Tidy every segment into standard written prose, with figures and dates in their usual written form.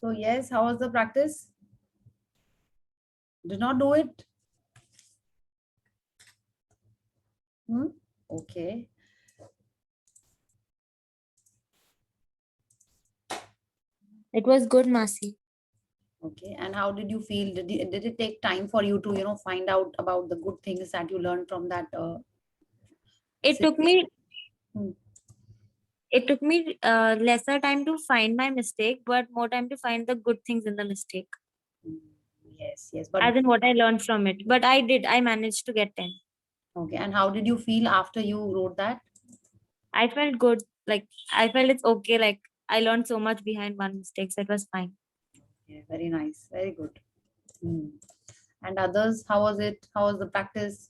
So yes, how was the practice? Did not do it? Okay. It was good, Masi. Okay. And how did you feel? Did it take time for you to, find out about the good things that you learned from that? It took me Hmm. it took me lesser time to find my mistake, but more time to find the good things in the mistake. Yes, yes. But As in what I learned from it. But I managed to get 10. okay. And how did you feel after you wrote that? I felt good. Like, I felt it's okay. Like, I learned so much behind one mistake, so it was fine. Yeah, very nice. Very good. And others, how was it? How was the practice?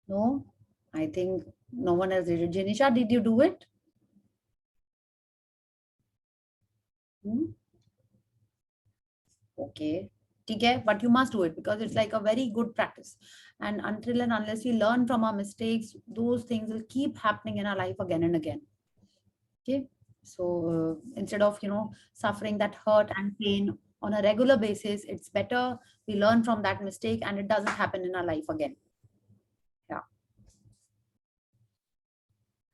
No, I think no one has read it. Janisha, did you do it? Okay. Okay, but you must do it because it's like a very good practice. And until and unless we learn from our mistakes, those things will keep happening in our life again and again. Okay. So instead of, suffering that hurt and pain on a regular basis, it's better we learn from that mistake and it doesn't happen in our life again. Yeah.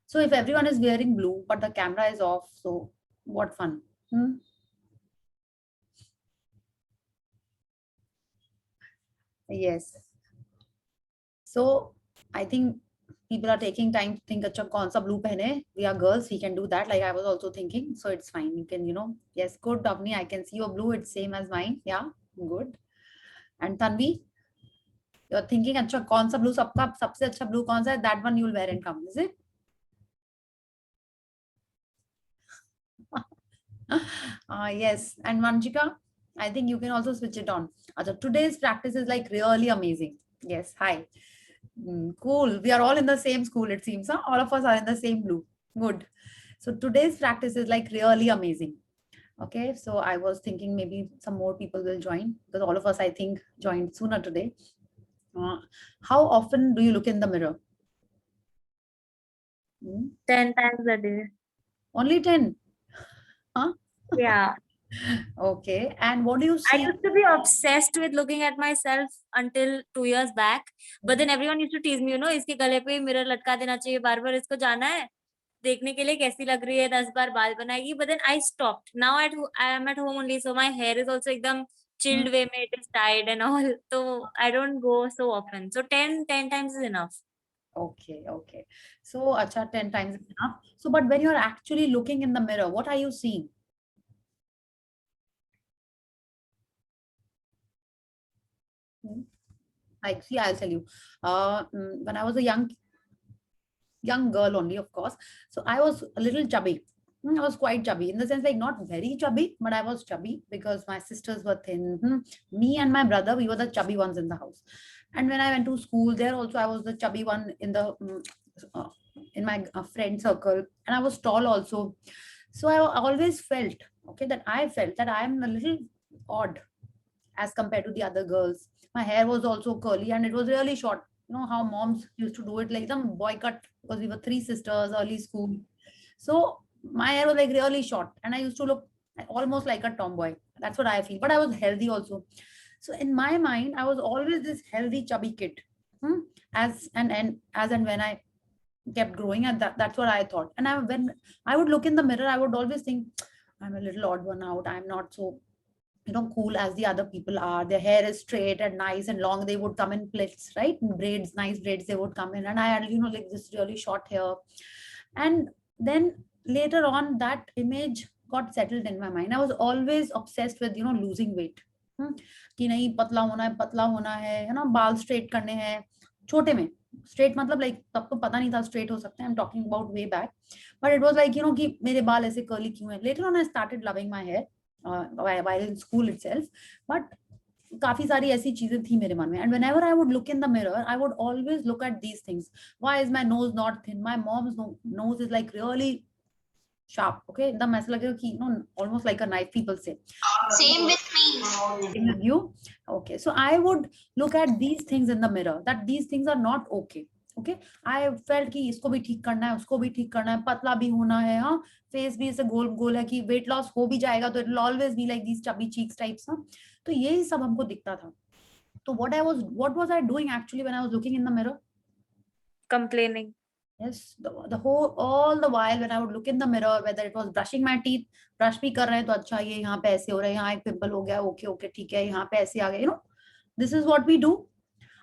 So if everyone is wearing blue, but the camera is off, so what fun? Yes. So I think people are taking time to think, acha kaun sa blue pehne? We are girls, we can do that. Like I was also thinking, so it's fine. You can, yes, good, Tavni. I can see your blue. It's same as mine. Yeah, good. And Tanvi, you're thinking, acha kaun sa blue sabka sabse acha blue kaun sa hai? That one you'll wear and come, is it? Yes. And Manjika, I think you can also switch it on. Acha, today's practice is like really amazing. Yes. Hi. Cool. We are all in the same school, it seems. Huh? All of us are in the same blue. Good. So today's practice is like really amazing. Okay. So I was thinking maybe some more people will join because all of us, I think, joined sooner today. Uh, how often do you look in the mirror? 10 times a day. Only 10. Huh? Yeah. Okay. And what do you I see? used to be obsessed with looking at myself until 2 years back. But then everyone used to tease me, इसके गले पे mirror लटका देना चाहिए, बार बार इसको जाना है देखने के लिए कैसी लग रही है, 10 बार बाल बनाएगी. But then I stopped. Now I am at home only, so my hair is also एकदम chilled way में, it is tied and all. So I don't go so often. So 10 times is enough. Okay, okay. So, acha, 10 times is enough. So, but when you're actually looking in the mirror, what are you seeing? Like, see, I'll tell you. When I was a young girl only, of course. So I was a little chubby. I was quite chubby in the sense like not very chubby, but I was chubby because my sisters were thin. Me and my brother, we were the chubby ones in the house. And when I went to school, there also I was the chubby one uh, in my friend circle, and I was tall also. So I always felt that I felt that I am a little odd as compared to the other girls. My hair was also curly and it was really short. You know how moms used to do it like some boy cut because we were three sisters, early school. So my hair was like really short and I used to look almost like a tomboy. That's what I feel. But I was healthy also. So in my mind, I was always this healthy, chubby kid. As and when I kept growing, and that's what I thought. And when I would look in the mirror, I would always think, I'm a little odd one out. I'm not so cool as the other people are. Their hair is straight and nice and long. They would come in plaits, right? In braids, nice braids, they would come in. And I had, like this really short hair. And then later on, that image got settled in my mind. I was always obsessed with, losing weight. कि नहीं पतला होना है ना बाल straight करने हैं छोटे में स्ट्रेट मतलब लाइक तब तो पता नहीं था स्ट्रेट हो सकते हैं I am talking about way back but it was like कि मेरे बाल ऐसे कर्ली क्यों है later on I started loving my hair while in school itself. But काफी सारी ऐसी चीजें थी मेरे मन में and whenever I would look in the mirror I would always look at these things. Why is my nose not thin? My mom's nose is like really sharp. Okay, एकदम ऐसा लगेगा कि almost like a knife, people say. Same with me. Same with you. Okay, so I would look at these things in the mirror that these things are not okay. Okay, I felt कि इसको भी ठीक करना है, उसको भी ठीक करना है, पतला भी होना है, हाँ, फेस भी ऐसे गोल गोल है कि वेट लॉस हो भी जाएगा तो it will always be like these chubby cheeks types, हाँ. तो यही सब हमको दिखता था. तो what was I doing actually when I was looking in the mirror? Complaining. Yes, the whole, all the while when I would look in the mirror, whether it was brushing my teeth, brush भी कर रहे हैं तो अच्छा ये यहाँ पे ऐसे हो रहा है, यहाँ एक पिंपल हो गया, okay okay ठीक है, यहाँ पे ऐसे आ गया, you know, this is what we do.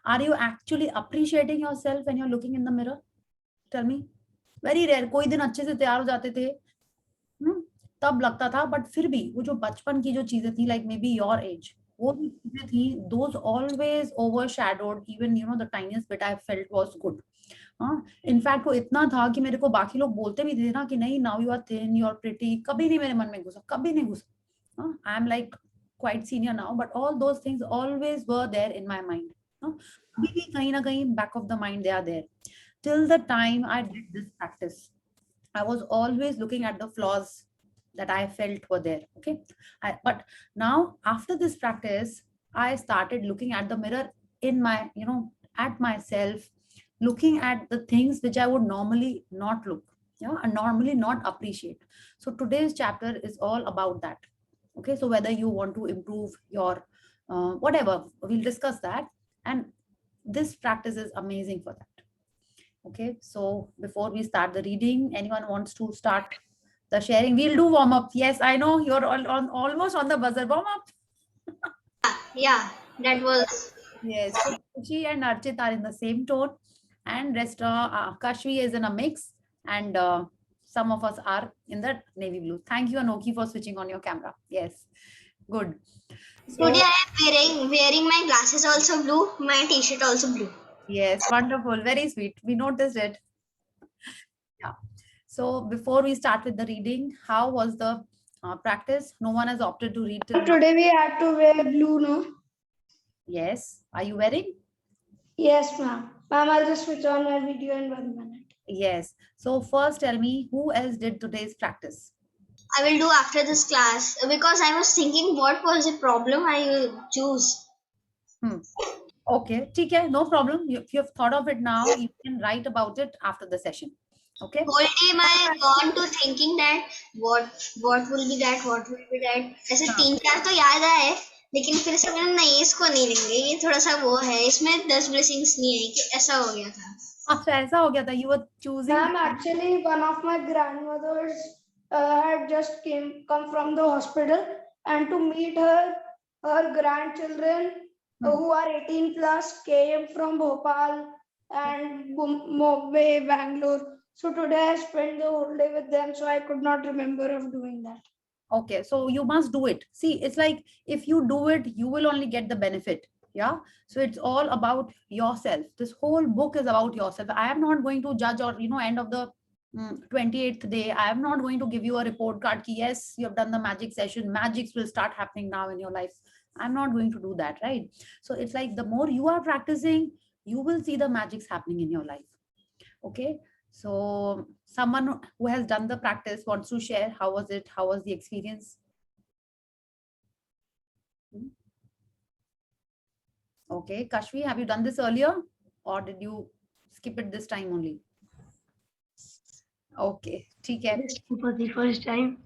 Are you actually appreciating yourself when you're looking in the mirror? Tell me. Very rare. कोई दिन अच्छे से तैयार हो जाते थे, तब लगता था, बट फिर भी वो जो बचपन की जो चीजें थी, like may be your age, वो जो चीजें थी, those always overshadowed even, you know, the tiniest bit I felt was good. हाँ, इनफैक्ट वो इतना था कि मेरे को बाकी लोग बोलते भी थे ना कि नहीं, now you are thin, you are pretty, कभी नहीं मेरे मन में घुसा, कभी नहीं घुसा. I am like quite senior now, but all those things always were there in my mind. अभी भी कहीं ना कहीं back of the mind they are there. Till the time I did this practice, I was always looking at the flaws that I felt were there. Okay, but now after this practice, I started looking at the mirror in my, you know, at myself, looking at the things which I would normally not look, yeah, and normally not appreciate. So today's chapter is all about that. Okay, so whether you want to improve your whatever, we'll discuss that, and this practice is amazing for that. Okay, so before we start the reading, anyone wants to start the sharing? We'll do warm up. Yes, I know you're all on, almost on the buzzer. Warm up. Yeah, that was. Yes, so Kushi and Archit are in the same tone, and rest Kashvi is in a mix, and some of us are in the navy blue. Thank you, Anoki, for switching on your camera. Yes, good. So, Today I am wearing my glasses also blue, my t-shirt also blue. yes, wonderful, very sweet. We noticed it. Yeah. So before we start with the reading, how was the practice? No one has opted to read till now. Today we had to wear blue, no? Yes. Are you wearing? Yes, ma'am. Ma'am, I'll just switch on my video in 1 minute. Yes. So first tell me, who else did today's practice? I will do after this class because I was thinking what was the problem I will choose. Okay, ठीक है, no problem. If you have thought of it now, you can write about it after the session. Okay. Whole day I gone to thinking that what will be that, what will be that. ऐसे हाँ. 3-4 तो याद आए, लेकिन फिर से मैंने नहीं, इसको नहीं लेंगे, ये थोड़ा सा वो है, इसमें 10 ब्लेसिंग्स नहीं है कि ऐसा हो गया था. अच्छा ऐसा हो गया था. You were choosing. Ma'am, actually one of my grandmothers had just come from the hospital, and to meet her grandchildren who are 18 plus came from Bhopal and Mumbai, Bangalore. So today I spent the whole day with them, so I could not remember of doing that. Okay, so you must do it. See, it's like if you do it, you will only get the benefit. Yeah. So it's all about yourself. This whole book is about yourself. I am not going to judge, or, you know, end of the 28th day, I am not going to give you a report card ki yes, you have done the magic session. Magics will start happening now in your life. I'm not going to do that, right? So it's like the more you are practicing, you will see the magics happening in your life. Okay. So someone who has done the practice wants to share, how was it? How was the experience? Okay, Kashvi, have you done this earlier or did you skip it this time only? Okay, ठीक है. For the first time.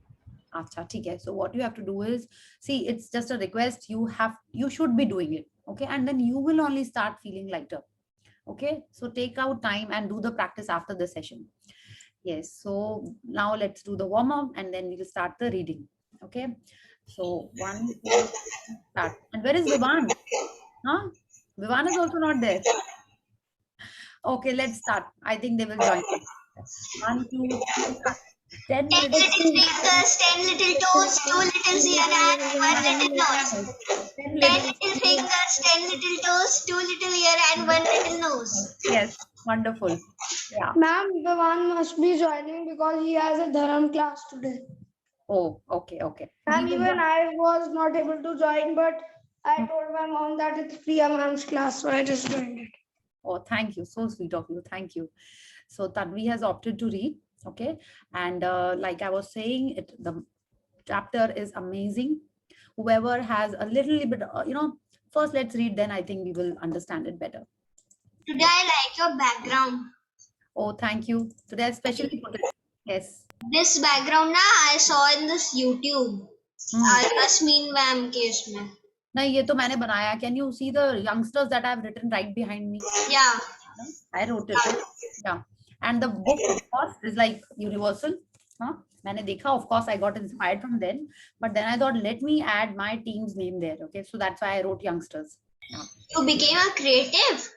Acha, ठीक है. So what you have to do is, see, it's just a request. You should be doing it. Okay, and then you will only start feeling lighter. Okay, so take out time and do the practice after the session. Yes, so now let's do the warm up and then we'll start the reading. Okay, so 1, 2, start. And where is Vivan? Huh? Vivan is also not there. Okay, let's start. I think they will join. 1, 2, 3, start. 10 10 little fingers, 10 little toes, 2 little ear and 1 little nose. 10 little fingers, 10 little toes, 2 little ear and 1 little nose. Yes, wonderful. Yeah. Ma'am, Vivan must be joining because he has a dharam class today. Oh, okay, okay. Ma'am, even I was not able to join, but I told my mom that it's Priya ma'am's class, so I just joined it. Oh, thank you. So sweet of you. Thank you. So Tanvi has opted to read. Okay. And like I was saying, the chapter is amazing. Whoever has a little bit, you know, first let's read, then I think we will understand it better. Today I like like your background. Oh, thank you. Today I specially put it. Yes. This background na I saw in this YouTube. Asmin ma'am के उसमें. नहीं, ये तो मैंने बनाया. Can you see the youngsters that I have written right behind me? Yeah. I wrote it. Yeah. And the book, of course, is like universal. मैंने देखा, of course, I got inspired from then. But then I thought, let me add my team's name there. Okay, so that's why I wrote youngsters. Yeah. You became a creative.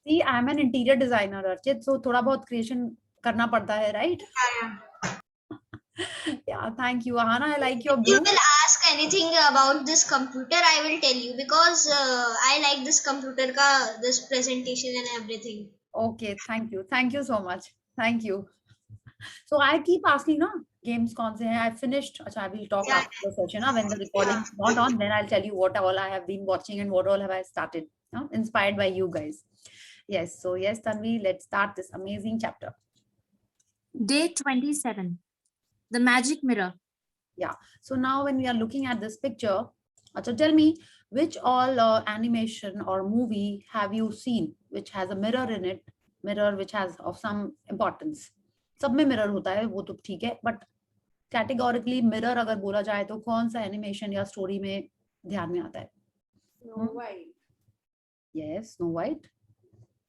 See, I'm an interior designer, Archit. So थोड़ा बहुत creation करना पड़ता है, right? Yeah, thank you, Ahana. I like your You blue. will ask anything about this computer, I will tell you because I like this computer ka this presentation and everything. Okay, thank you. Thank you so much. Thank you. So I keep asking, no, games kaun se hain? I finished. Achha, I will talk Yeah. after the session. When the recording is not on, then I'll tell you what all I have been watching and what all have I started. Inspired by you guys. Yes. So yes, Tanvi, let's start this amazing chapter. Day 27. The magic mirror. So now when we are looking at this picture, so tell me which all animation or movie have you seen which has a mirror in it, mirror which has of some importance. सब में mirror होता है, वो तो ठीक है, but categorically mirror अगर बोला जाए तो कौन सा animation या story में ध्यान में आता है? Snow White. Yes, Snow White.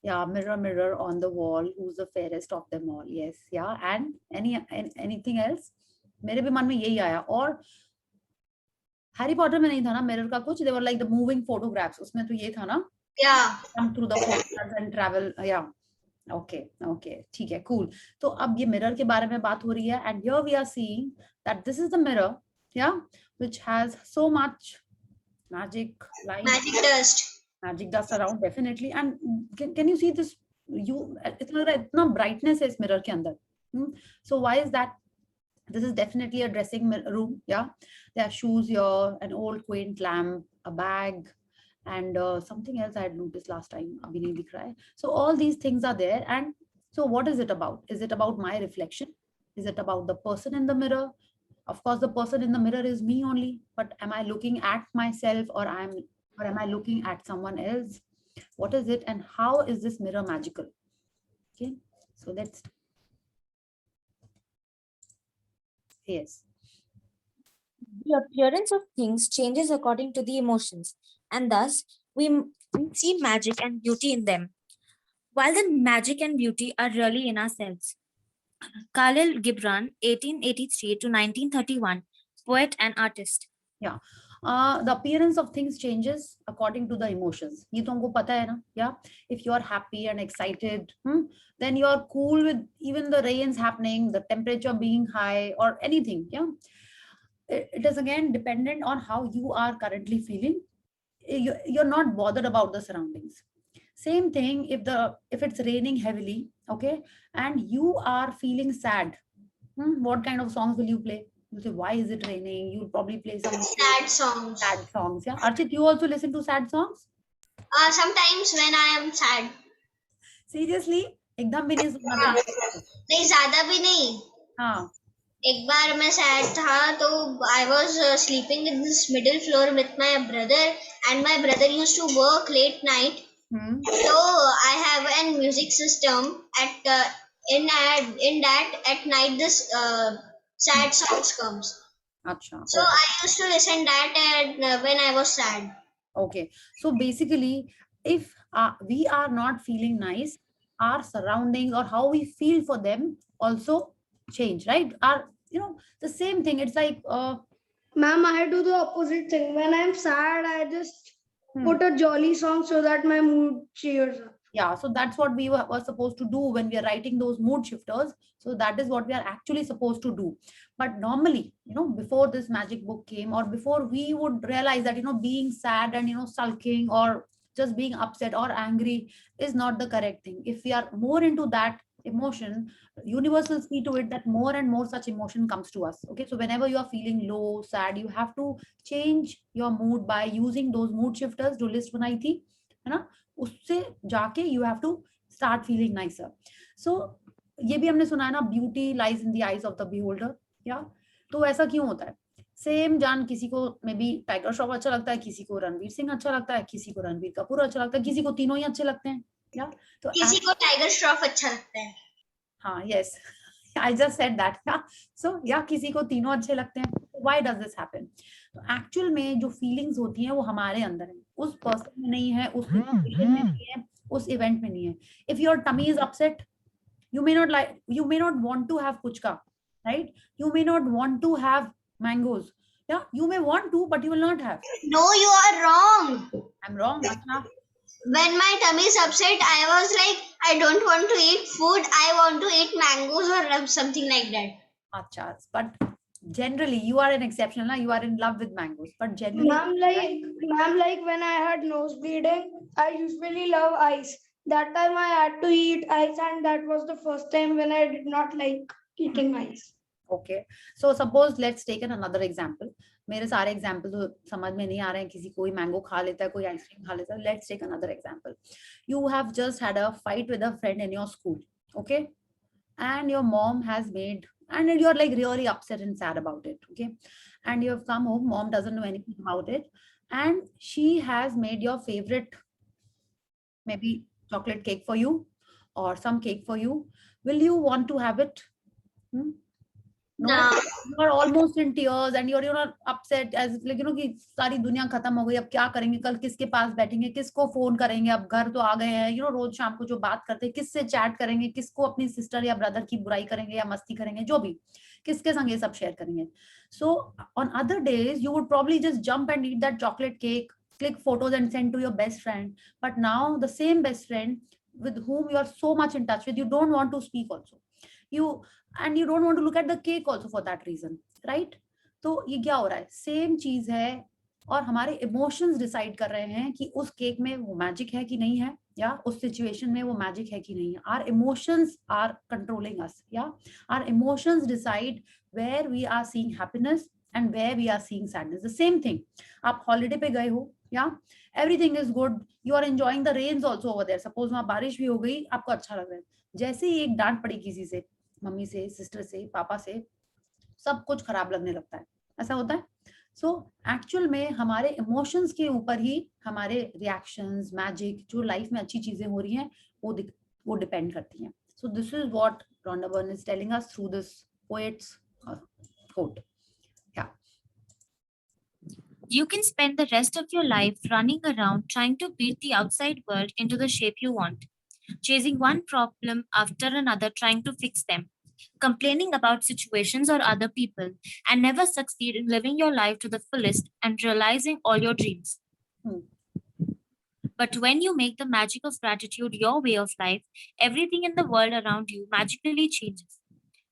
Yeah, mirror, mirror on the wall, who's the fairest of them all? Yes, yeah, and anything else? मेरे भी मन में यही आया. और हैरी पॉटर में नहीं था ना मिरर का कुछ? They were like the moving photographs. उसमें तो ये था ना? Yeah. Come through the photographs and travel. Yeah. Okay. ठीक है, cool. तो अब ये mirror के बारे में बात हो रही है, and here we are seeing that this is the mirror, yeah, which has so much magic light, magic dust around, definitely. And can you see this? इतना brightness है इस mirror के अंदर. So why is that? This is definitely a dressing room. Yeah, there are shoes here, an old quaint lamp, a bag, and something else I had noticed last time. Abhi nahi dikh raha hai. So all these things are there. And so what is it about? Is it about my reflection? Is it about the person in the mirror? Of course, the person in the mirror is me only. But am I looking at myself, or am I looking at someone else? What is it, and how is this mirror magical? Okay, so let's. Yes. The appearance of things changes according to the emotions, and thus we see magic and beauty in them, while the magic and beauty are really in ourselves. Khalil Gibran, 1883 to 1931, poet and artist. Yeah. The appearance of things changes according to the emotions. ये तो हमको पता है ना? Yeah. If you are happy and excited, then you are cool with even the rains happening, the temperature being high, or anything. Yeah. It is again dependent on how you are currently feeling. You're not bothered about the surroundings. Same thing if it's raining heavily, okay, and you are feeling sad. What kind of songs will you play? You say, why is it raining? You'll probably play some sad songs. Sad songs, yeah. Archit, you also listen to sad songs? Sometimes when I am sad. Seriously? एकदम भी नहीं सुनना था? नहीं, ज़्यादा भी नहीं. हाँ. एक बार मैं sad था तो I was sleeping in this middle floor with my brother, and my brother used to work late night. So I have a music system in that at night this sad songs comes. Achha. So I used to listen that when I was sad. Okay. So basically, if we are not feeling nice, our surroundings or how we feel for them also change, right? The same thing. It's like Ma'am, I do the opposite thing. When I'm sad, I just put a jolly song so that my mood cheers up. Yeah, so that's what we were supposed to do when we are writing those mood shifters. So that is what we are actually supposed to do. But normally, before this magic book came, or before we would realize that, being sad and, sulking or just being upset or angry is not the correct thing. If we are more into that emotion, universe will see to it that more and more such emotion comes to us. Okay, so whenever you are feeling low, sad, you have to change your mood by using those mood shifters. जो list बनाई थी, है ना? उससे जाके you have to start feeling nicer. So ये भी हमने सुना है ना, beauty lies in the eyes of the beholder. Yeah, तो ऐसा क्यों होता है? सेम जान किसी को मे बी टाइगर श्रॉफ अच्छा लगता है, किसी को रणवीर सिंह अच्छा लगता है, किसी को रणबीर कपूर अच्छा लगता है, किसी को तीनों ही अच्छे लगते हैं. Yeah. तो किसी को टाइगर श्रॉफ अच्छा लगता है. हाँ, yes. I just said that. Yeah. So yeah, किसी को तीनों अच्छे लगते हैं. Why does this happen? तो एक्चुअल में जो फीलिंग्स होती हैं वो हमारे अंदर है, उस पर्सन में नहीं है, उस सिचुएशन में नहीं है, उस इवेंट में नहीं है. If your tummy is upset, you may not want to have puchka, right? You may not want to have mangoes. Yeah, you may want to, but you will not have. No, you are wrong. I'm wrong. Achha. When my tummy is upset, I was like, I don't want to eat food. I want to eat mangoes or something like that. Achha, but generally you are an exception, na? You are in love with mangoes, but generally Ma'am, like when I had nose bleeding, I usually love ice. That time I had to eat ice, and that was the first time when I did not like eating ice. Okay, so suppose let's take another example. मेरे सारे example तो समझ में नहीं आ रहे हैं, किसी कोई मैंगो खा लेता है, कोई आइसक्रीम खा लेता है. Let's take another example. You have just had a fight with a friend in your school, okay, and your mom has made, and you're like really upset and sad about it, okay, and you have come home, mom doesn't know anything about it, and she has made your favorite maybe chocolate cake for you or some cake for you. Will you want to have it? No. You are almost in tears and you're not upset as like कि सारी दुनिया खत्म हो गई, अब क्या करेंगे, कल किसके पास बैठेंगे, किसको फोन करेंगे, अब घर तो आ गए हैं, रोज शाम को जो बात करते हैं, किससे चैट करेंगे, किसको अपनी सिस्टर या ब्रदर की बुराई करेंगे या मस्ती करेंगे, जो भी किसके संग ये सब शेयर करेंगे. So on other days you would probably just jump and eat that chocolate cake, click photos and send to your best friend. But now the same best friend with whom you are so much in touch with, you don't want to speak also. And you don't want to look at the cake also for that reason, right? तो ये क्या हो रहा है, same चीज है, और हमारे इमोशंस डिसाइड कर रहे हैं कि उस केक में वो मैजिक है कि नहीं है, या उस सिचुएशन में वो मैजिक है कि नहीं है. Our emotions are controlling us, या our emotions decide where we are seeing happiness and where we are seeing sadness. The same thing, आप हॉलिडे पे गए हो, या everything is good, you are enjoying the rains also over there, suppose वहां बारिश भी हो गई, आपको अच्छा लग रहा है, जैसे ही एक डांट पड़ी किसी से, मम्मी से, सिस्टर से, पापा से, सब कुछ खराब लगने लगता है. ऐसा होता है. सो एक्चुअल में हमारे इमोशंस के ऊपर ही हमारे रिएक्शंस, मैजिक, जो लाइफ में अच्छी चीजें हो रही हैं वो डिपेंड करती हैं. So this is what Rhonda Byrne is telling us through this poets quote. Yeah. You can spend the rest of your life running around trying to beat the outside world into the shape you want, chasing one problem after another, trying to fix them, complaining about situations or other people, and never succeed in living your life to the fullest and realizing all your dreams. But when you make the magic of gratitude your way of life, everything in the world around you magically changes.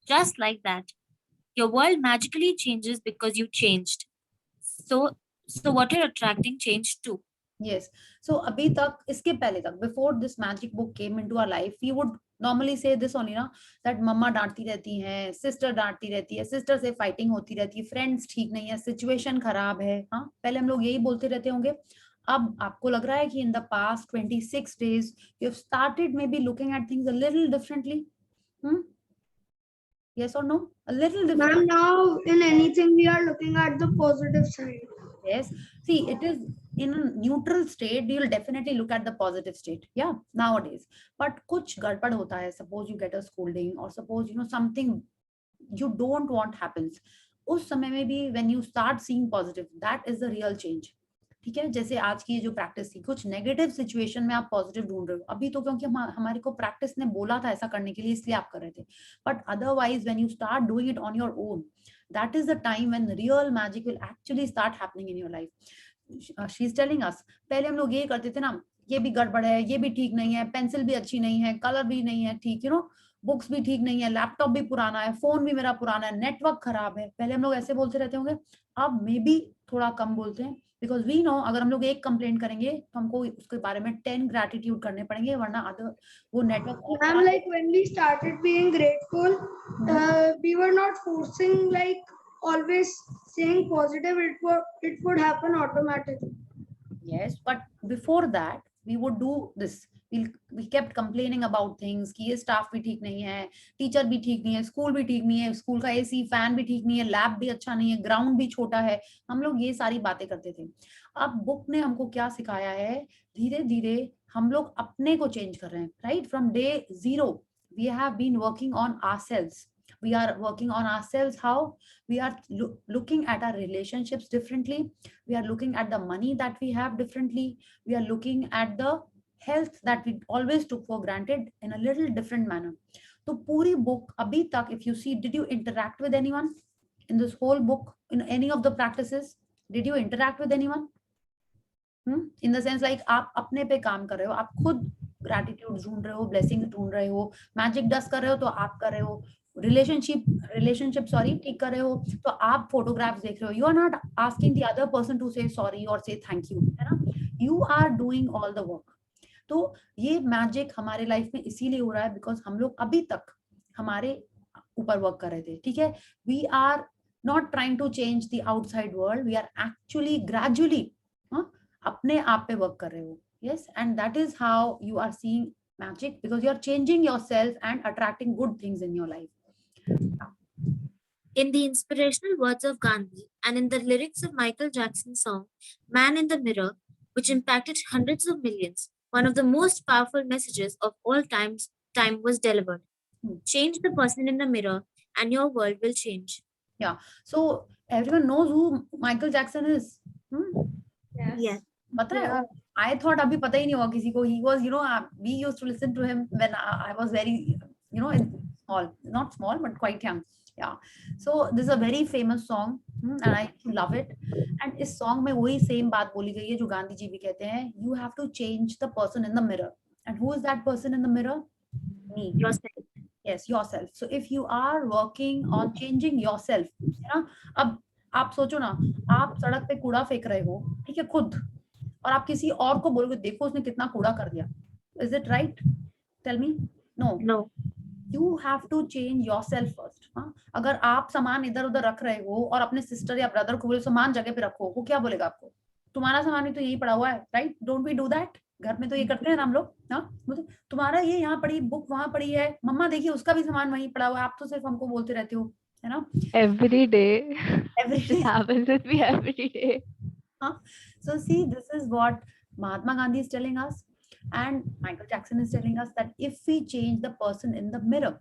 Just like that. Your world magically changes because you changed. So what you're attracting changed too. Yes. So अभी तक, इसके पहले तक, before this magic book came into our life, we would normally say this only, ना, that मम्मा डांटती रहती हैं, sister डांटती रहती है, सिस्टर से फाइटिंग होती रहती है, फ्रेंड्स ठीक नहीं है, सिचुएशन खराब है. हाँ, पहले हम लोग यही बोलते रहते होंगे. अब आपको लग रहा है कि in the past 26 days you have started maybe looking at things a little differently. Yes or no? A little different. Ma'am, now in anything we are looking at the positive side. Yes. See, it is in a neutral state, you'll definitely look at the positive state. Yeah, nowadays. But kuch gadbad hota hai. Suppose you get a scolding, or suppose, something you don't want happens. उस समय में भी when you start seeing positive, that is the real change. ठीक है, जैसे आज की जो प्रैक्टिस थी, कुछ नेगेटिव सिचुएशन में आप पॉजिटिव ढूंढ रहे हो, अभी तो क्योंकि हमारे को प्रैक्टिस ने बोला था ऐसा करने के लिए, इसलिए आप कर रहे थे. But otherwise when you start doing it on your own, that is the time when real magic will actually start happening in your life. She is telling us, पहले हम लोग ये करते थे ना, ये भी गड़बड़ है, ये भी ठीक नहीं है, पेंसिल भी अच्छी नहीं है, कलर भी नहीं है ठीक, बुक्स भी ठीक नहीं है, लैपटॉप भी पुराना है, फोन भी मेरा पुराना है, नेटवर्क खराब है. पहले हम लोग ऐसे बोलते रहते होंगे. अब मे बी थोड़ा कम बोलते हैं, बिकॉज वी नो अगर हम लोग एक कंप्लेंट करेंगे तो हमको उसके बारे में 10 ग्रेटिट्यूड करने पड़ेंगे, वरना अदर वो network. Ma'am, like when we started being grateful, we were not forcing, like always saying positive, it would happen automatically. Yes, but before that we would do this. We kept complaining about things कि ये staff भी ठीक नहीं है, teacher भी ठीक नहीं है, स्कूल भी ठीक नहीं है, स्कूल का एसी फैन भी ठीक नहीं है, लैब भी अच्छा नहीं है, ग्राउंड भी छोटा है. हम लोग ये सारी बातें करते थे. अब बुक ने हमको क्या सिखाया है, धीरे धीरे हम लोग अपने को चेंज कर रहे हैं, right? From day 0 we have been working on ourselves. We are working on ourselves. How? We are looking at our relationships differently. We are looking at the money that we have differently. We are looking at the health that we always took for granted in a little different manner. तो पूरी book अभी तक, if you see, did you interact with anyone in this whole book, in any of the practices? Did you interact with anyone? In the sense like आप अपने पे काम कर रहे हो, आप खुद ग्रैटिट्यूड ढूंढ रहे हो, ब्लेसिंग ढूंढ रहे हो, मैजिक डस्ट कर रहे हो तो आप कर रहे हो, रिलेशनशिप सॉरी ठीक कर रहे हो तो आप फोटोग्राफ्स देख रहे हो. You are not asking the other person to say sorry और से थैंक यू, है ना? You are doing all the work. तो ये मैजिक हमारे लाइफ में इसीलिए हो रहा है बिकॉज हम लोग अभी तक हमारे ऊपर वर्क कर रहे थे. ठीक है, we are not trying to change the outside world, we are actually gradually अपने आप पे वर्क कर रहे हो. Yes, and that is how you are seeing magic, because you are changing yourself and attracting good things in your life. In the inspirational words of Gandhi and in the lyrics of Michael Jackson's song Man in the Mirror, which impacted hundreds of millions, one of the most powerful messages of all time was delivered. Change the person in the mirror and your world will change. Yeah, so everyone knows who Michael Jackson is. Yes. पता है? I thought अभी पता ही नहीं होगा किसी को. He was, we used to listen to him when I was very, small, not small, but quite young. Yeah. So this is a very famous song, and I love it. And इस song में वही same बात बोली गई है जो गांधी जी भी कहते हैं. You have to change the person in the mirror. And who is that person in the mirror? Me. Yourself. Yes, yourself. So if you are working on changing yourself, अब आप सोचो ना, आप सड़क पे कूड़ा फेंक रहे हो, ठीक है, खुद, और आप किसी और को बोलोगे देखो उसने कितना कूड़ा कर दिया. Is it right? Tell me. No. You have to change yourself first. अगर आप सामान इधर उधर रख रहे हो और अपने सिस्टर या ब्रदर को बोले सामान जगह पे रखो, वो क्या बोलेगा आपको? तुम्हारा सामान भी तो यही पड़ा हुआ है, right? Don't we do that? घर में तो ये करते हैं ना हम लोग. मतलब तुम्हारा ये यहाँ पड़ी, बुक वहां पड़ी है, मम्मा देखिए उसका भी सामान वहीं पड़ा हुआ है, आप तो सिर्फ हमको बोलते रहते हो, है ना? Every day. It happens with me every day. So see, this is what Mahatma Gandhi is telling us, and Michael Jackson is telling us, that if we change the person in the mirror,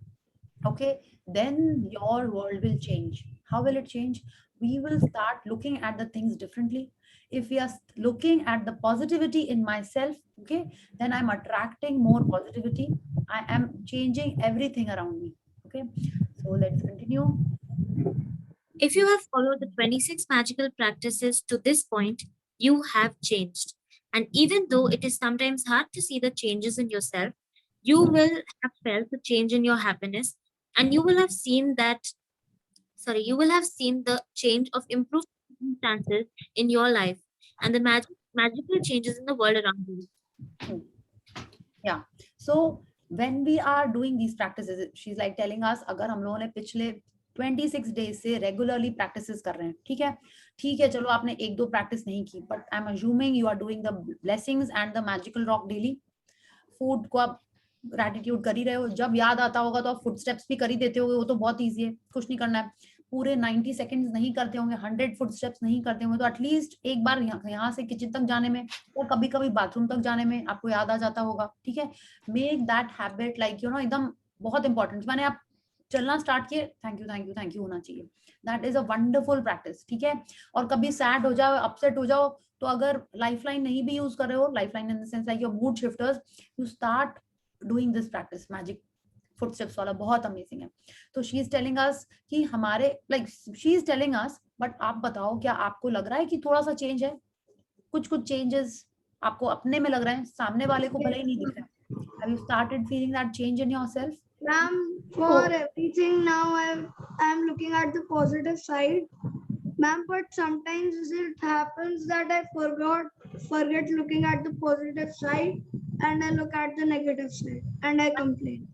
okay, then your world will change. How will it change? We will start looking at the things differently. If we are looking at the positivity in myself, okay, then I'm attracting more positivity. I am changing everything around me. Okay, so let's continue. If you have followed the 26 magical practices to this point, you have changed. And even though it is sometimes hard to see the changes in yourself, you will have felt the change in your happiness, and you will have seen the change of improved circumstances in your life and the magical changes in the world around you. Yeah. So when we are doing these practices, she's like telling us, अगर हम लोगों ने पिछले 26 days से regularly practices कर रहे हैं, ठीक है, चलो आपने एक दो प्रैक्टिस नहीं की, but I am assuming you are doing the blessings and the magical rock daily. Food को आप ग्रैटिट्यूड कर ही रहे हो, जब याद आता होगा तो आप फुट स्टेप्स भी कर ही देते होगे, वो तो बहुत ईजी है, कुछ नहीं करना है. पूरे 90 सेकेंड्स नहीं करते होंगे, 100 फुट स्टेप्स नहीं करते होंगे, तो एटलीस्ट एक बार यहाँ से किचन तक जाने में और कभी कभी बाथरूम तक जाने में आपको याद आ जाता होगा. ठीक है, मेक दैट हैबिट लाइक एकदम बहुत इंपॉर्टेंट. मैंने आप चलना स्टार्ट किए, थैंक यू होना चाहिए. That is a wonderful practice. ठीक है, और कभी सैड हो जाओ, अपसेट हो जाओ, तो अगर लाइफलाइन नहीं भी यूज कर रहे हो, lifeline in the sense like your mood shifters, you start doing this practice. Magic footsteps वाला बहुत अमेजिंग है. तो शी इज टेलिंग अस कि हमारे she is telling us, but आप बताओ क्या आपको लग रहा है कि थोड़ा सा चेंज है? कुछ चेंजेस आपको अपने में लग रहे हैं, सामने वाले को भले ही नहीं दिख रहा है. Have you started feeling that change in yourself? Ma'am, for everything now I'm looking at the positive side. Ma'am, but sometimes it happens that I forget looking at the positive side and I look at the negative side and I complain.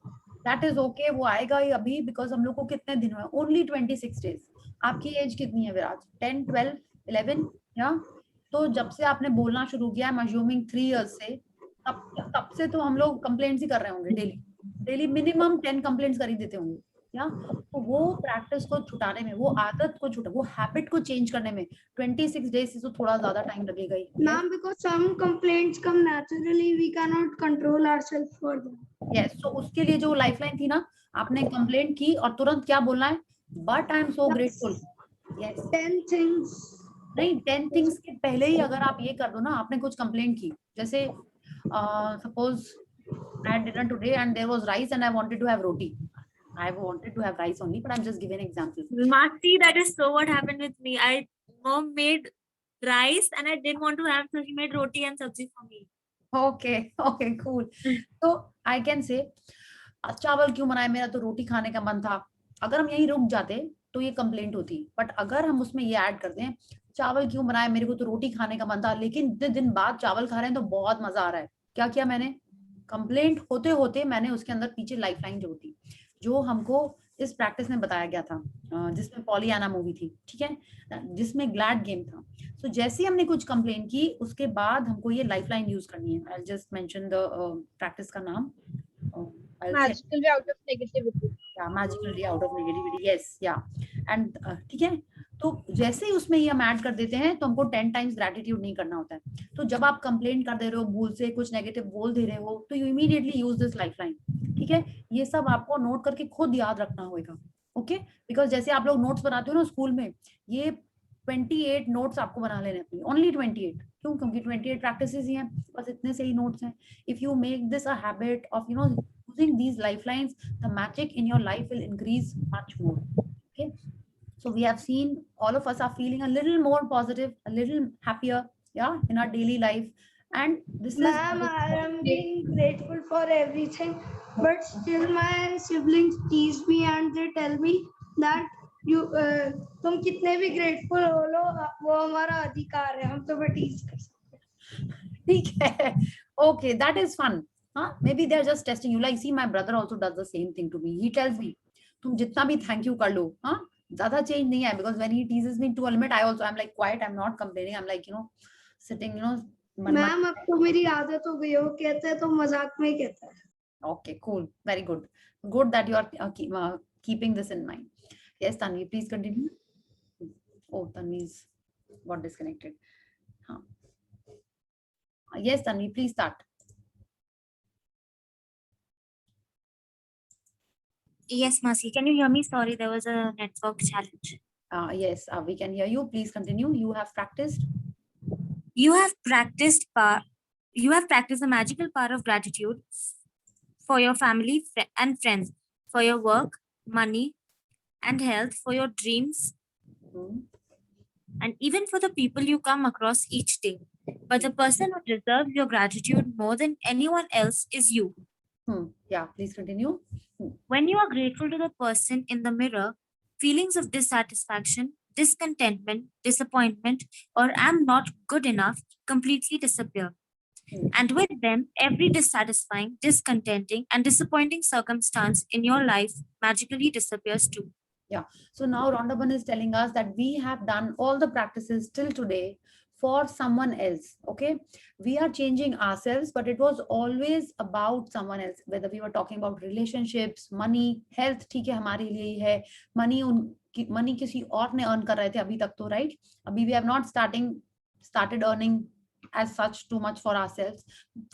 That is okay, वो आएगा ही अभी, because हम लोग को कितने दिन हुए? Only 26 days. आपकी एज कितनी है विराज? 10, 12, 11? या तो जब से आपने बोलना शुरू किया, I'm assuming 3 years से, तब से तो हम लोग कंप्लेंट्स ही कर रहे होंगे डेली मिनिमम 10 कंप्लेंट्स कर ही देते होंगे. या तो वो प्रैक्टिस को छुटाने में, वो आदत को छुटा, वो हैबिट को चेंज करने में 26 डेज से तो थोड़ा ज्यादा टाइम लगेगा ही. Ma'am, because some complaints come naturally, we cannot control ourselves for them. Yes, so उसके लिए जो लाइफलाइन थी ना, आपने कंप्लेंट की और तुरंत क्या बोलना है, but I am so grateful. Yes, 10 things. नहीं 10 थिंग्स के पहले ही अगर आप ये कर दो ना, आपने कुछ कंप्लेंट की, जैसे suppose I had dinner today and there was rice and I wanted to have roti. I wanted to have rice only, but I'm just giving an example. Masti, that is so what happened with me. Mom made rice and I didn't want to have, so she made roti and sabzi for me. Okay, cool. So I can say, चावल क्यों बनाए, मेरा तो रोटी खाने का मन था. अगर हम यहीं रुक जाते तो ये कंप्लेंट होती, बट अगर हम उसमें ये ऐड करते हैं, चावल क्यों बनाए, मेरे को तो रोटी खाने का मन था, लेकिन इतने दिन बाद चावल खा रहे हैं तो बहुत मजा आ रहा है. क्या किया मैंने, कंप्लेंट होते होते मैंने उसके अंदर पीछे लाइफलाइन जोड़ी, जो हमको इस प्रैक्टिस में बताया गया था, जिसमें पॉलियाना मूवी थी, ठीक है, जिसमें ग्लैड गेम था. तो जैसे ही हमने कुछ कंप्लेंट की, उसके बाद हमको ये लाइफलाइन यूज करनी है. I just mention the practice का नाम, Magical way out of negativity. Yeah, magical way out of negativity. Yes, yeah. And ठीक है, तो जैसे ही उसमें ये हम ऐड कर देते हैं तो हमको 10 टाइम्स ग्रेटिट्यूड नहीं करना होता है. तो जब आप कंप्लेंट कर दे रहे हो, भूल से कुछ नेगेटिव बोल दे रहे हो, तो you immediately use this lifeline. ठीक है, ये सब आपको नोट करके खुद याद रखना होगा. ओके, बिकॉज जैसे आप लोग नोट्स बनाते हो ना स्कूल में, ये 28 नोट्स आपको बना लेने अपनी, ओनली 28. क्यों, क्योंकि 28 प्रैक्टिसेस ही हैं, बस इतने से ही नोट्स हैं. If you make this a habit of using these lifelines, the magic in your life will increase much more. Okay, so we have seen all of us are feeling a little more positive, a little happier, yeah, in our daily life. And this Ma'am, I am being grateful for everything, but still my siblings tease me and they tell me that you तुम कितने भी grateful हो लो, वो हमारा अधिकार है, हम तो tease कर सकते हैं. ठीक है, okay, that is fun. Maybe they're just testing you. Like, see, my brother also does the same thing to me. He tells me, तुम जितना भी thank you कर लो, ज़्यादा change नहीं है. Because when he teases me to a limit, I'm like quiet. I'm not complaining. I'm like, sitting, ma'am, अब तो मेरी आदत हो गई है, वो कहते हैं तो मजाक में ही कहता है. Okay, cool, very good. Good that you are keeping this in mind. Yes, Tanvi, please continue. Oh, Tanvi's got disconnected. Yes, Tanvi, please start. Yes, Masi, can you hear me? Sorry, there was a network challenge. Yes, we can hear you. Please continue. You have practiced. You have practiced the magical power of gratitude for your family and friends, for your work, money, and health, for your dreams, and even for the people you come across each day. But the person who deserves your gratitude more than anyone else is you. Yeah, please continue. When you are grateful to the person in the mirror, feelings of dissatisfaction, discontentment, disappointment, or I'm not good enough completely disappear. And with them, every dissatisfying, discontenting, and disappointing circumstance in your life magically disappears too. Yeah. So now Rhonda is telling us that we have done all the practices till today for someone else. Okay, we are changing ourselves, but it was always about someone else. Whether we were talking about relationships, money, health, ठीक है, हमारे लिए ही है. Money किसी और ने earn कर रहे थे अभी तक तो, right? अभी we have not started earning as such too much for ourselves.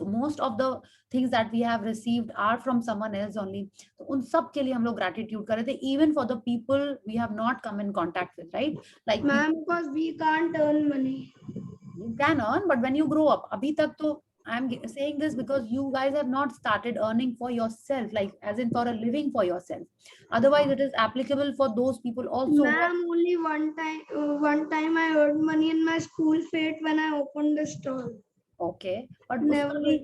Most of the things that we have received are from someone else only. तो उन सब के लिए हम लोग gratitude कर रहे थे, even for the people we have not come in contact with, right? Like, ma'am, because we can't earn money. You can earn, but when you grow up, abhi tak to, I'm saying this because you guys have not started earning for yourself, like as in for a living for yourself. Otherwise, it is applicable for those people also. Ma'am, only one time I earned money in my school fete when I opened the stall. Okay, but never.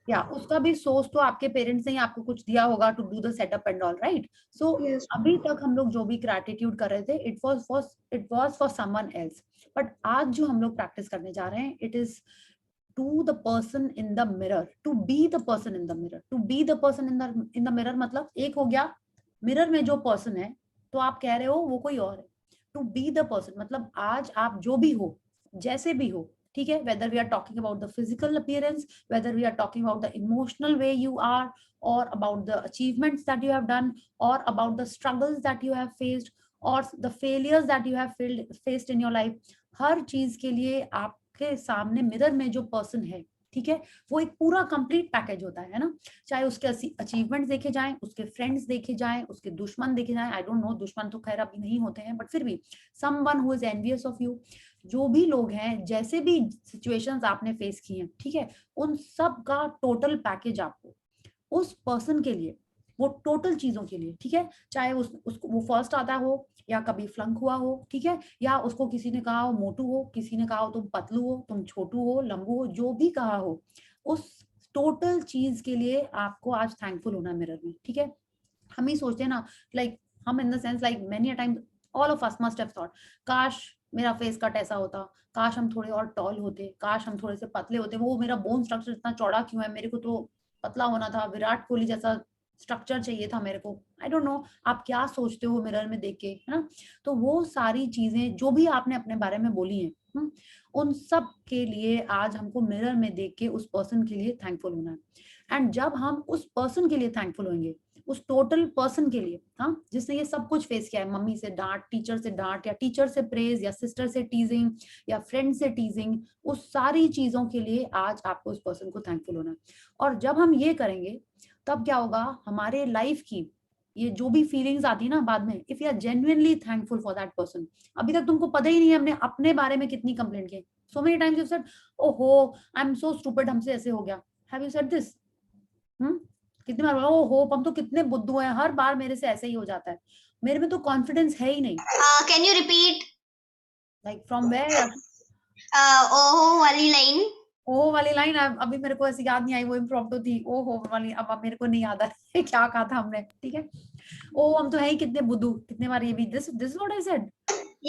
उसका भी सोच तो आपके parents ने ही आपको कुछ दिया होगा to do the setup and all, right? So yes. अभी तक हम लोग जो भी gratitude कर रहे थे, it was for someone else. But आज जो हम लोग practice करने जा रहे हैं, it is to the person in the mirror, to be the person in the mirror. To be the person in the mirror मतलब एक हो गया mirror में जो person है, तो आप कह रहे हो वो कोई और है. To be the person मतलब आज आप जो भी हो, जैसे भी हो, ठीक है, whether we are talking about the physical appearance, whether we are talking about the emotional way you are, or about the achievements that you have done, or about the struggles that you have faced, or the failures that you have faced in your life, हर चीज के लिए आपके सामने mirror में जो person है, ठीक है, वो एक पूरा कंप्लीट पैकेज होता है ना। चाहे उसके अचीवमेंट्स देखे जाएं, उसके फ्रेंड्स देखे जाएं, उसके दुश्मन देखे जाएं, आई डोंट नो, दुश्मन तो खैर अभी नहीं होते हैं, बट फिर भी someone who is envious of you, जो भी लोग हैं, जैसे भी सिचुएशंस आपने फेस की हैं, ठीक है, उन सब का टोटल पैकेज आपको उस पर्सन के लिए, वो टोटल चीजों के लिए, ठीक है, चाहे उसको वो फर्स्ट आता हो या कभी फ्लंक हुआ हो, ठीक है, या उसको किसी ने कहा हो मोटू हो, किसी ने कहा हो तुम पतलू हो, तुम छोटू हो, लंबू हो, जो भी कहा हो, उस टोटल चीज के लिए आपको आज थैंकफुल होना मिरर में, ठीक है। हम ही सोचते हैं ना, लाइक हम in the sense like many a time all of us must have thought, काश मेरा फेस कट ऐसा होता, काश हम थोड़े और टॉल होते, काश हम थोड़े से पतले होते, वो मेरा बोन स्ट्रक्चर इतना चौड़ा क्यों है, मेरे को तो पतला होना था, विराट कोहली जैसा स्ट्रक्चर चाहिए था मेरे को। आई डोंट नो आप क्या सोचते हो मिरर में देख के, है ना। तो वो सारी चीजें जो भी आपने अपने बारे में बोली हैं, उन सब के लिए आज हमको मिरर में देख के उस पर्सन के लिए थैंकफुल होना है। एंड जब हम उस पर्सन के लिए थैंकफुल होंगे, उस टोटल पर्सन के लिए, हाँ, जिसने ये सब कुछ फेस किया है, मम्मी से डांट, टीचर से डांट, या टीचर से प्रेज, या सिस्टर से टीजिंग, या फ्रेंड से टीजिंग, उस सारी चीजों के लिए आज आपको उस पर्सन को थैंकफुल होना है। और जब हम ये करेंगे तब क्या होगा, हमारे लाइफ की ये जो भी फीलिंग्स आती है ना बाद में, if you are genuinely thankful for that person, अभी तक तुमको पता ही नहीं है हमने अपने बारे में कितनी कंप्लेंट की, so many times you said ओहो आई एम सो स्टूपिड, हमसे ऐसे हो गया, हैव यू सेड दिस? कितनी बार बोला ओहो हम तो कितने बुद्धू हैं, हर बार मेरे से ऐसे ही हो जाता है, मेरे में तो कॉन्फिडेंस है ही नहीं। Can you repeat? Like from where? ओहो वाली लाइन। ओहो वाली लाइन अभी मेरे को ऐसे याद नहीं आई, वो इम्प्रॉम्प्टू थी, ओहो वाली अब मेरे को नहीं याद आ रहा क्या कहा था हमने, ठीक है। ओ हम तो है ही कितने बुद्धू, कितने बार ये भी this what I said.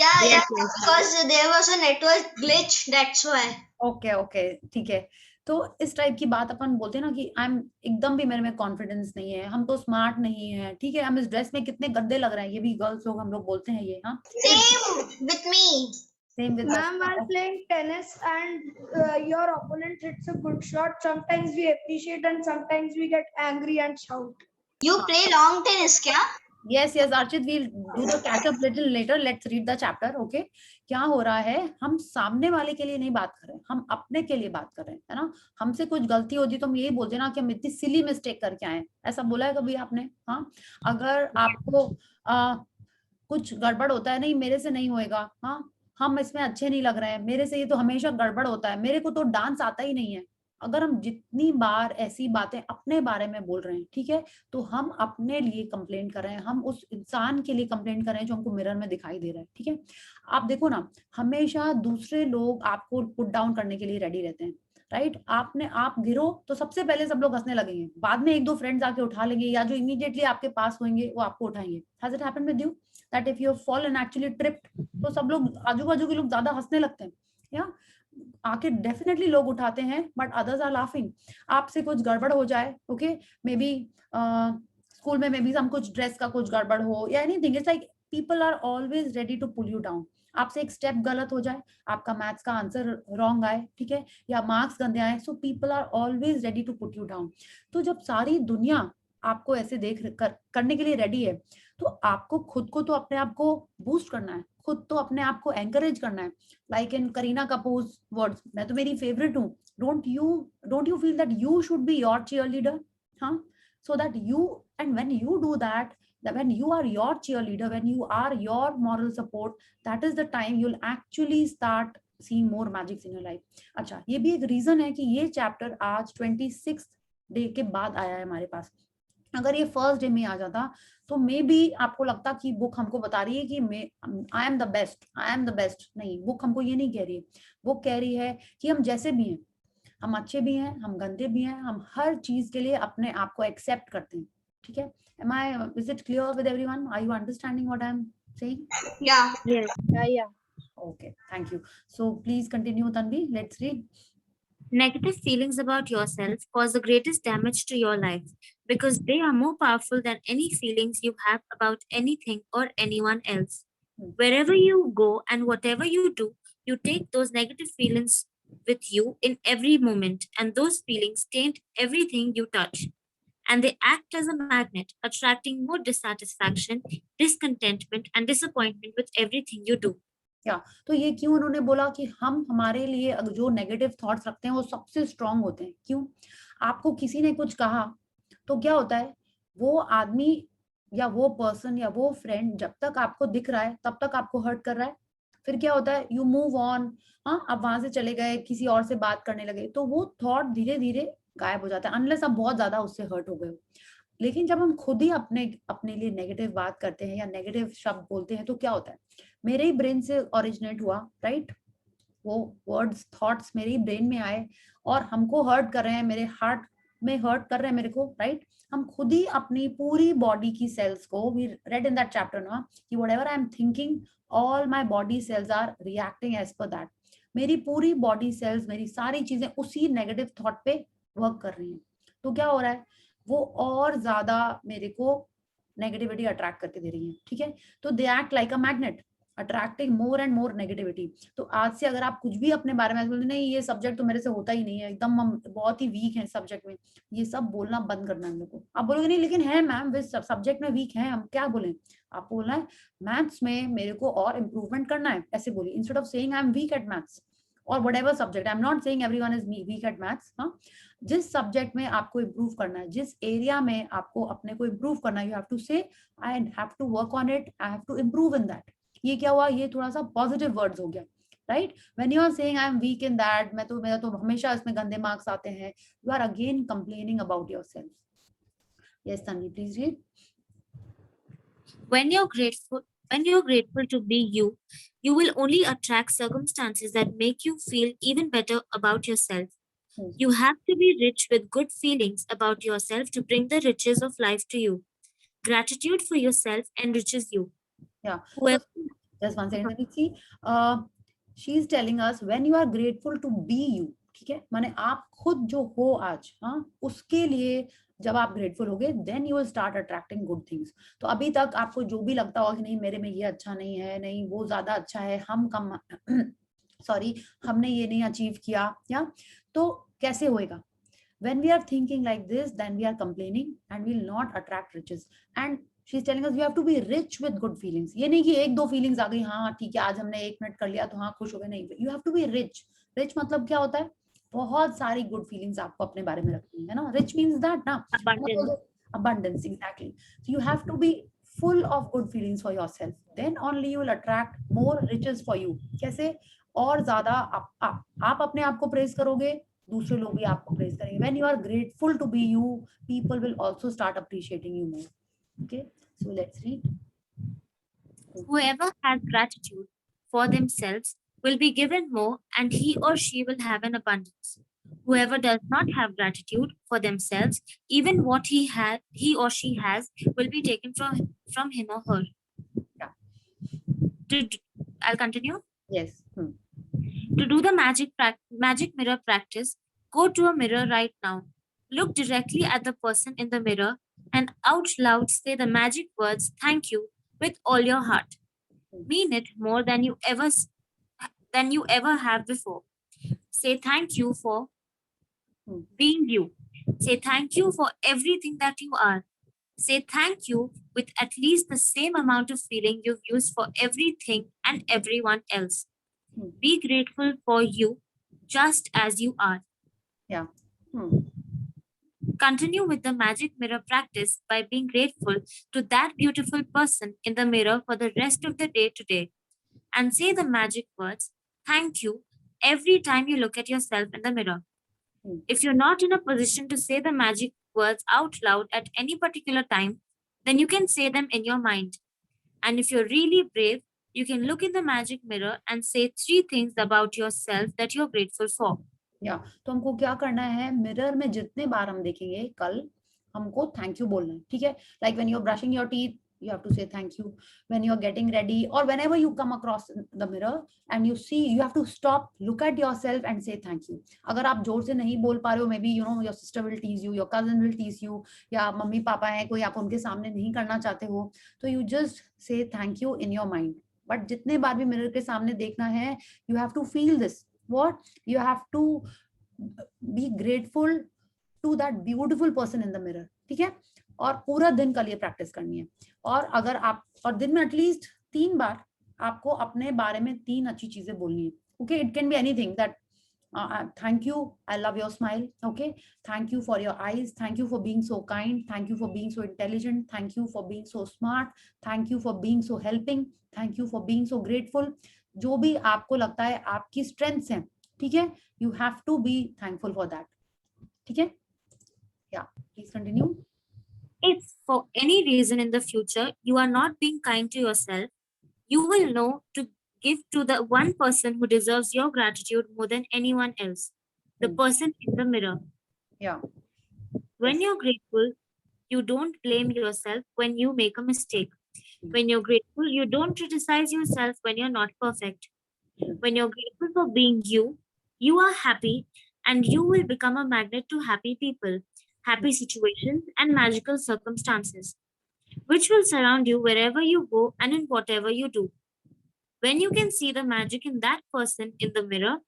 Yeah, because there was a network glitch, that's why. Okay ठीक है। तो इस टाइप की बात अपन बोलते हैं ना कि आई एम एकदम भी मेरे में कॉन्फिडेंस नहीं है, हम तो स्मार्ट नहीं है, ठीक है, हम इस ड्रेस में कितने गंदे लग रहे हैं, ये भी गर्ल्स लोग हम लोग बोलते हैं ये, हाँ। Same with me. Same with us. Ma'am, while playing tennis and your opponent hits a good shot, sometimes we appreciate and sometimes we get angry and shout. You play long tennis, क्या? Yes, Archit, we'll do the catch up little later. Let's read the chapter, okay? क्या हो रहा है, हम सामने वाले के लिए नहीं बात कर रहे हैं, हम अपने के लिए बात कर रहे हैं, है ना। हमसे कुछ गलती होती तो हम यही बोलते ना कि हम इतनी सिली मिस्टेक करके आए, ऐसा बोला है कभी आपने? हाँ, अगर आपको कुछ गड़बड़ होता है, नहीं मेरे से नहीं होएगा, हाँ, हम इसमें अच्छे नहीं लग रहे हैं, मेरे से ये तो हमेशा गड़बड़ होता है, मेरे को तो डांस आता ही नहीं है, अगर हम जितनी बार ऐसी बातें अपने बारे में बोल रहे हैं, ठीक है, तो हम अपने लिए कंप्लेंट कर रहे हैं, हम उस इंसान के लिए कंप्लेंट कर रहे हैं जो हमको मिरर में दिखाई दे रहा है, ठीक है। आप देखो ना, हमेशा दूसरे लोग आपको पुट डाउन करने के लिए रेडी रहते हैं, राइट। आप गिरो तो सबसे पहले सब लोग हंसने लगेंगे, बाद में एक दो फ्रेंड्स आके उठा लेंगे, या जो इमीडिएटली आपके पास होंगे वो आपको उठाएंगे। Has it happened with you that if you fallen actually tripped, तो सब लोग आजू बाजू के लोग ज्यादा हंसने लगते हैं, या आके डेफिनेटली लोग उठाते हैं, बट अदर्स आर लाफिंग। आपसे कुछ गड़बड़ हो जाए, ओके, मे बी स्कूल में मे बी हम कुछ ड्रेस का कुछ गड़बड़ हो या anything, it's like people are always ready to pull you down. आपसे एक स्टेप गलत हो जाए, आपका मैथ्स का आंसर रॉन्ग आए, ठीक है, या मार्क्स गंदे आए, so people are always ready to put you down. तो जब सारी दुनिया आपको ऐसे करने के लिए रेडी है, तो आपको खुद को तो अपने आप को बूस्ट करना है, खुद तो अपने आप को एंकरेज करना है। Like in Kareena Kapoor words, मैं तो मेरी फेवरेट हूँ, don't you feel that you should be your cheerleader, हाँ, so that you, and when you do that when you are your cheerleader, when you are your moral support, that is the time you'll actually start seeing more magics in your life। अच्छा, ये भी एक reason है कि ये chapter आज 26th day के बाद आया है हमारे पास। अगर ये फर्स्ट डे में आ जाता तो मे बी आपको लगता कि बुक हमको बता रही है कि आई एम द बेस्ट, नहीं, बुक हमको ये नहीं कह रही है, बुक कह रही है कि हम जैसे भी हैं, हम अच्छे भी हैं, हम गंदे भी हैं, हम हर चीज के लिए अपने आप को एक्सेप्ट करते हैं, ठीक है। Is it clear with everyone? Are you understanding what I'm saying? Yeah. Yeah. Okay, thank you. So please continue, Tanvi. Let's read. Negative feelings about yourself cause the greatest damage to your life because they are more powerful than any feelings you have about anything or anyone else. Wherever you go and whatever you do, you take those negative feelings with you in every moment, and those feelings taint everything you touch. And they act as a magnet, attracting more dissatisfaction, discontentment, and disappointment with everything you do. तो ये क्यों उन्होंने बोला कि हम हमारे लिए जो नेगेटिव थॉट्स रखते हैं वो सबसे स्ट्रांग होते हैं? क्यों? आपको किसी ने कुछ कहा तो क्या होता है, वो आदमी या वो पर्सन या वो फ्रेंड जब तक आपको दिख रहा है तब तक आपको हर्ट कर रहा है, फिर क्या होता है, यू मूव ऑन, हाँ आप वहां से चले गए, किसी और से बात करने लगे, तो वो थॉट धीरे धीरे गायब हो जाता है, अनलेस आप बहुत ज्यादा उससे हर्ट हो गए हो। लेकिन जब हम खुद ही अपने लिए नेगेटिव बात करते हैं या नेगेटिव शब्द बोलते हैं तो क्या होता है, मेरे ही ब्रेन से ओरिजिनेट हुआ, राइट? वो वर्ड्स थॉट्स मेरे ही ब्रेन में आए और हमको हर्ट कर रहे हैं, मेरे हार्ट में हर्ट कर रहे हैं मेरे को, राइट? हम खुद ही अपनी पूरी बॉडी की सेल्स को, we read in that chapter ना, कि whatever I am thinking all my body cells are reacting as per that. मेरी पूरी बॉडी सेल्स, मेरी सारी चीजें उसी नेगेटिव थॉट पे वर्क कर रही हैं। तो क्या हो रहा है, वो और ज्यादा मेरे को नेगेटिविटी अट्रैक्ट करके दे रही है, ठीक है? तो they act like a magnet, attracting more and more negativity. तो आज से अगर आप कुछ भी अपने बारे में बोलते नहीं ये सब्जेक्ट तो मेरे से होता ही नहीं है, एकदम हम बहुत ही वीक हैं सब्जेक्ट में, ये सब बोलना बंद करना है हम लोग को। आप बोलोगे नहीं लेकिन है मैम, वे सब्जेक्ट में वीक है, हम क्या बोलें? आप बोलना है मैथ्स में मेरे को और इम्प्रूवमेंट करना है, ऐसे बोलिए, instead of saying I am weak at maths और whatever subject. I am not saying everyone is weak at maths. हाँ, जिस सब्जेक्ट में आपको इम्प्रूव करना है, जिस एरिया में आपको अपने को इम्प्रूव करना है, you have to say I have to work on it, I have to improve in that. ये क्या हुआ, ये थोड़ा सा पॉजिटिव वर्ड्स हो गया, right? When you are saying I am weak in that, मेरा तो हमेशा इसमें गंदे मार्क्स आते हैं, you are again complaining about yourself. Yes Tanvi, please read. When you're grateful to be you, you will only attract circumstances that make you feel even better about yourself. You have to be rich with good feelings about yourself to bring the riches of life to you. Gratitude for yourself enriches you. Yeah. Whoever, just one second. See, she is telling us when you are grateful to be you, ठीक है? माने आप खुद जो हो आज, हाँ, उसके लिए जब आप ग्रेटफुल होगे then you will start attracting good things. तो अभी तक आपको जो भी लगता होगा कि नहीं मेरे में ये अच्छा नहीं है, नहीं वो ज्यादा अच्छा है, हम कम सॉरी हमने ये नहीं अचीव किया, या तो कैसे होएगा? When we are thinking like this, then we are complaining and we will not attract riches. And she's telling us we have to be rich with good feelings. ये नहीं कि एक दो feelings आ गई, हाँ ठीक है आज हमने 1 मिनट कर लिया तो हाँ खुश हो गए, नहीं। You have to be rich. Rich मतलब क्या होता है? बहुत सारी good feelings आपको अपने बारे में रखनी है ना? Rich means that ना? Abundance, exactly. So you have to be full of good feelings for yourself. Then only you will attract more riches for you. कैसे? और ज्यादा आप अपने आप को praise करोगे, दूसरे लोग भी आपको प्रेज करेंगे। When you are grateful to be you, people will also start appreciating you more. Okay, so let's read. Whoever has gratitude for themselves will be given more, and he or she will have an abundance. Whoever does not have gratitude for themselves, even what he or she has will be taken from him or her. Yeah. I'll continue. Yes. To do the magic mirror practice, go to a mirror right now. Look directly at the person in the mirror and out loud say the magic words "thank you" with all your heart. Mean it more than you ever have before. Say thank you for being you. Say thank you for everything that you are. Say thank you with at least the same amount of feeling you've used for everything and everyone else. Be grateful for you just as you are. Yeah. Continue with the magic mirror practice by being grateful to that beautiful person in the mirror for the rest of the day today. And say the magic words, "thank you," every time you look at yourself in the mirror. If you're not in a position to say the magic words out loud at any particular time, then you can say them in your mind. And if you're really brave, you can look in the magic mirror and say 3 things about yourself that you're grateful for. Yeah, तो हमको क्या करना है, mirror में जितने बार हम देखेंगे कल हमको थैंक यू बोलना है, ठीक है? Like when you're brushing your teeth, you have to say thank you. When you're getting ready or whenever you come across the mirror and you see, you have to stop, look at yourself and say thank you. अगर आप जोर से नहीं बोल पा रहे हो, maybe you know your sister will tease you, your cousin will tease you, या मम्मी पापा हैं कोई, आप उनके सामने नहीं करना चाहते हो, तो you just say thank you in your mind. But जितने बार भी मिरर के सामने देखना है, you have to feel this. what? You have to be grateful to that beautiful person in the mirror. ठीक है? और पूरा दिन कल ये प्रैक्टिस करनी है. और अगर आप और दिन में एटलीस्ट 3 बार आपको अपने बारे में 3 अच्छी चीजें बोलनी है. Okay, it can be anything that thank you, I love your smile. Okay, thank you for your eyes, thank you for being so kind, thank you for being so intelligent, thank you for being so smart, thank you for being so helping, thank you for being so grateful. जो भी आपको लगता है आपकी strengths हैं, ठीक है, you have to be thankful for that. ठीक है? Yeah, please continue. If for any reason in the future you are not being kind to yourself, you will know to give to the one person who deserves your gratitude more than anyone else, the person in the mirror. Yeah. When you're grateful, you don't blame yourself when you make a mistake. When you're grateful, you don't criticize yourself when you're not perfect. When you're grateful for being you, you are happy, and you will become a magnet to happy people, happy situations, and magical circumstances, which will surround you wherever you go and in whatever you do. When you can see the magic in that person in the mirror,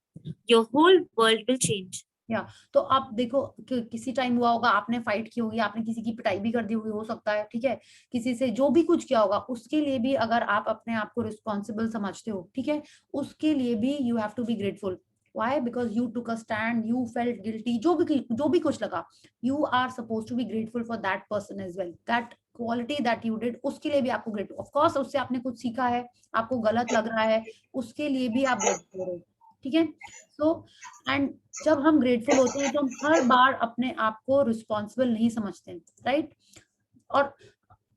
your whole world will change. या तो आप देखो किसी time हुआ होगा आपने fight की होगी, आपने किसी की पिटाई भी कर दी होगी, हो सकता है, ठीक है, किसी से जो भी कुछ किया होगा, उसके लिए भी अगर आप अपने आप को रिस्पॉन्सिबल समझते हो, ठीक है, उसके लिए भी you have to be grateful. Why? Because you took a stand, you felt guilty, जो भी कुछ लगा, you are supposed to be grateful for that person as well. That quality that you did, उसके लिए भी आपको grateful. Of course, उससे आपने कुछ सीखा है, आपको गलत लग रहा है, उसके लिए भी आप grateful हो, ठीक है. So and जब हम ग्रेटफुल होते हैं तो हम हर बार अपने आप को रिस्पॉन्सिबल नहीं समझते हैं, राइट? और